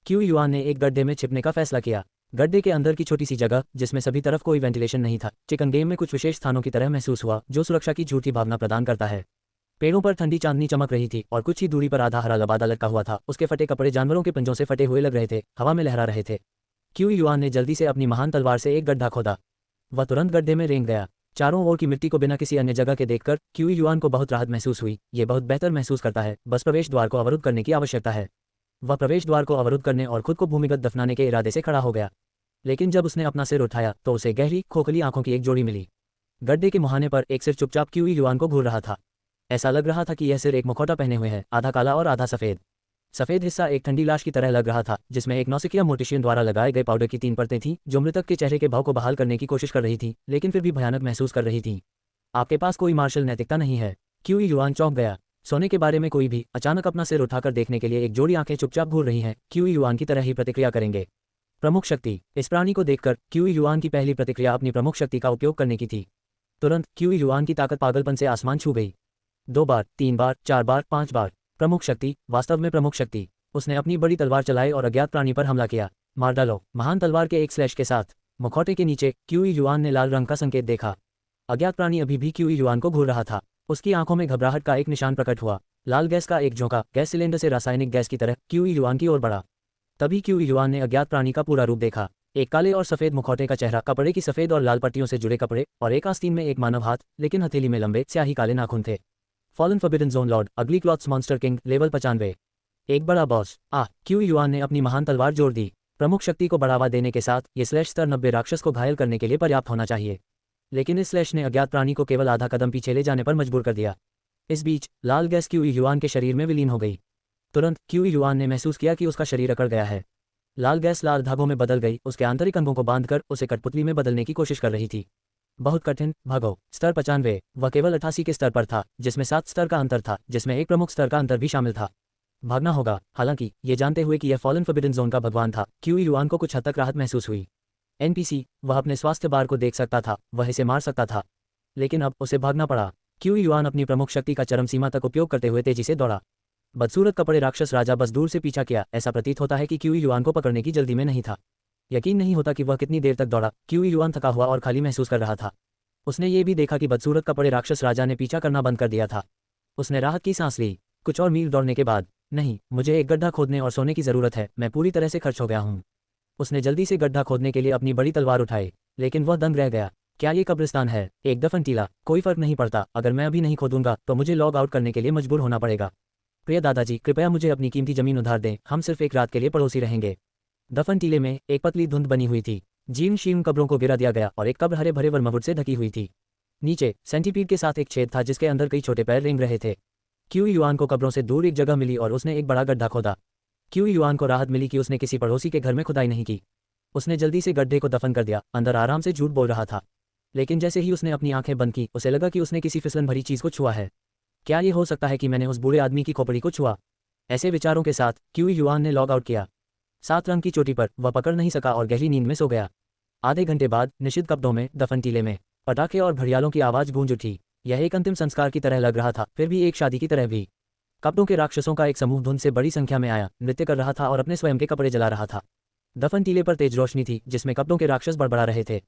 क्यूई युआन ने एक गड्ढे में छिपने का फैसला किया। गड्ढे के अंदर की छोटी सी जगह, जिसमें सभी तरफ कोई वेंटिलेशन नहीं था, चिकन गेम में कुछ विशेष स्थानों की तरह महसूस हुआ जो सुरक्षा की झूठी भावना प्रदान करता है। पेड़ों पर ठंडी चांदनी चमक रही थी और कुछ ही दूरी पर आधा हरा लबादा लटका हुआ था। उसके फटे कपड़े जानवरों के पंजों से फटे हुए लग रहे थे, हवा में लहरा रहे थे। क्यूई युआन ने जल्दी से अपनी महान तलवार से एक गड्ढा खोदा। वह तुरंत गड्ढे में रेंग गया। चारों ओर की मिट्टी को बिना किसी अन्य जगह के देखकर क्यूई युआन को बहुत राहत महसूस हुई। ये बहुत बेहतर महसूस करता है, बस प्रवेश द्वार को अवरुद्ध करने की आवश्यकता है। वह प्रवेश द्वार को अवरुद्ध करने और खुद को भूमिगत दफनाने के इरादे से खड़ा हो गया, लेकिन जब उसने अपना सिर उठाया तो उसे गहरी खोखली आंखों की एक जोड़ी मिली। गड्ढे के मुहाने पर एक सिर चुपचाप क्यूई युआन को घूर रहा था। ऐसा लग रहा था कि यह सिर एक मुखौटा पहने हुए है, आधा काला और आधा सफेद। सफेद हिस्सा एक ठंडी लाश की तरह लग रहा था, जिसमें एक नौसिखिया मोटिशियन द्वारा लगाए गए पाउडर की 3 परतें थीं, जो मृतक के चेहरे के भाव को बहाल करने की कोशिश कर रही थी, लेकिन फिर भी भयानक महसूस कर रही थी। आपके पास कोई मार्शल नैतिकता नहीं है। क्यूई युआन चौंक गया। सोने के बारे में कोई भी अचानक अपना सिर उठाकर देखने के लिए एक जोड़ी आंखें चुपचाप घूर रही हैं, क्यूई युआन की तरह ही प्रतिक्रिया करेंगे। प्रमुख शक्ति। इस प्राणी को देखकर क्यूई युआन की पहली प्रतिक्रिया अपनी प्रमुख शक्ति का उपयोग करने की थी। तुरंत क्यूई युआन की ताकत पागलपन से आसमान छू गई। 2 बार, 3 बार, 4 बार, 5 बार। प्रमुख शक्ति, वास्तव में प्रमुख शक्ति। उसने अपनी बड़ी तलवार चलाई और अज्ञात प्राणी पर हमला किया। मार डालो। महान तलवार के एक स्लैश के साथ मुखौटे के नीचे क्यूई युआन ने लाल रंग का संकेत देखा। अज्ञात प्राणी अभी भी क्यूई युआन को घूर रहा था। उसकी आंखों में घबराहट का एक निशान प्रकट हुआ। लाल गैस का एक झोंका गैस सिलेंडर से रासायनिक गैस की तरह क्यूई युआन की ओर बढ़ा। तभी क्यूई युआन ने अज्ञात प्राणी का पूरा रूप देखा। एक काले और सफेद मुखौटे का चेहरा, कपड़े की सफेद और लाल पट्टियों से जुड़े कपड़े और एक आस्तीन में एक मानव हाथ, लेकिन हथेली में लंबे स्याही काले नाखून थे। फॉलन फॉरबिडन जोन लॉर्ड, अगली क्लॉथ्स मॉन्स्टर किंग, लेवल 95। एक बड़ा बॉस। क्यूई युआन ने अपनी महान तलवार जोड़ दी। प्रमुख शक्ति को बढ़ावा देने के साथ ये स्लैश स्तर 90 राक्षस को घायल करने के लिए पर्याप्त होना चाहिए, लेकिन इस स्लैश ने अज्ञात प्राणी को केवल आधा कदम पीछे ले जाने पर मजबूर कर दिया। इस बीच लाल गैस क्यूई युआन के शरीर में विलीन हो गई। तुरंत क्यूई युआन ने महसूस किया कि उसका शरीर अकड़ गया है। लाल गैस लाल धागों में बदल गई, उसके आंतरिक अंगों को बांधकर उसे कठपुतली में बदलने की कोशिश कर रही थी। बहुत कठिन। भागो। स्तर 95। वह केवल 88 के स्तर पर था, जिसमें 7 स्तर का अंतर था, जिसमें एक प्रमुख स्तर का अंतर भी शामिल था। भागना होगा। हालांकि ये जानते हुए कि यह फॉलन फॉरबिडन जोन का भगवान था, क्यूई युआन को कुछ हद तक राहत महसूस हुई। एनपीसी, वह अपने स्वास्थ्य बार को देख सकता था, वह इसे मार सकता था, लेकिन अब उसे भागना पड़ा। क्यूई युआन अपनी प्रमुख शक्ति का चरम सीमा तक उपयोग करते हुए तेजी से दौड़ा। बदसूरत कपड़े राक्षस राजा बस दूर से पीछा किया। ऐसा प्रतीत होता है कि क्यूई युआन को पकड़ने की जल्दी में नहीं था। यकीन नहीं होता कि वह कितनी देर तक दौड़ा। क्यूई युआन थका हुआ और खाली महसूस कर रहा था। उसने ये भी देखा कि बदसूरत कपड़े राक्षस राजा ने पीछा करना बंद कर दिया था। उसने राहत की सांस ली। कुछ और मील दौड़ने के बाद, नहीं, मुझे एक गड्ढा खोदने और सोने की जरूरत है, मैं पूरी तरह से खर्च हो गया हूँ। उसने जल्दी से गड्ढा खोदने के लिए अपनी बड़ी तलवार उठाई, लेकिन वह दंग रह गया। क्या ये कब्रिस्तान है? एक दफन टीला। कोई फर्क नहीं पड़ता, अगर मैं अभी नहीं खोदूंगा तो मुझे लॉग आउट करने के लिए मजबूर होना पड़ेगा। प्रिय दादाजी, कृपया मुझे अपनी कीमती जमीन उधार दें, हम सिर्फ एक रात के लिए पड़ोसी रहेंगे। दफन टीले में एक पतली धुंध बनी हुई थी। जीर्ण शीर्ण कब्रों को गिरा दिया गया और एक कब्र हरे भरे वर्मवुड से ढकी हुई थी। नीचे सेंटीपीड के साथ एक छेद था जिसके अंदर कई छोटे पैर रेंग रहे थे। क्यूई युआन को कब्रों से दूर एक जगह मिली और उसने एक बड़ा गड्ढा खोदा। क्यूई युआन को राहत मिली कि उसने किसी पड़ोसी के घर में खुदाई नहीं की। उसने जल्दी से गड्ढे को दफन कर दिया। अंदर आराम से झूठ बोल रहा था, लेकिन जैसे ही उसने अपनी आंखें बंद की, उसे लगा कि उसने किसी फिसलन भरी चीज को छुआ है। क्या ये हो सकता है कि मैंने उस बूढ़े आदमी की खोपड़ी को छुआ? ऐसे विचारों के साथ क्यूई युआन ने लॉग आउट किया। 7 रंग की चोटी पर वह पकड़ नहीं सका और गहरी नींद में सो गया। आधे घंटे बाद निषिद्ध कब्रों में दफन टीले में पटाखे और घड़ियालों की आवाज गूंज उठी। यह एक अंतिम संस्कार की तरह लग रहा था, फिर भी एक शादी की तरह भी। कब्रों के राक्षसों का एक समूह धुंध से बड़ी संख्या में आया, नृत्य कर रहा था और अपने स्वयं के कपड़े जला रहा था। दफन टीले पर तेज रोशनी थी जिसमें कब्रों के राक्षस बड़बड़ा रहे थे।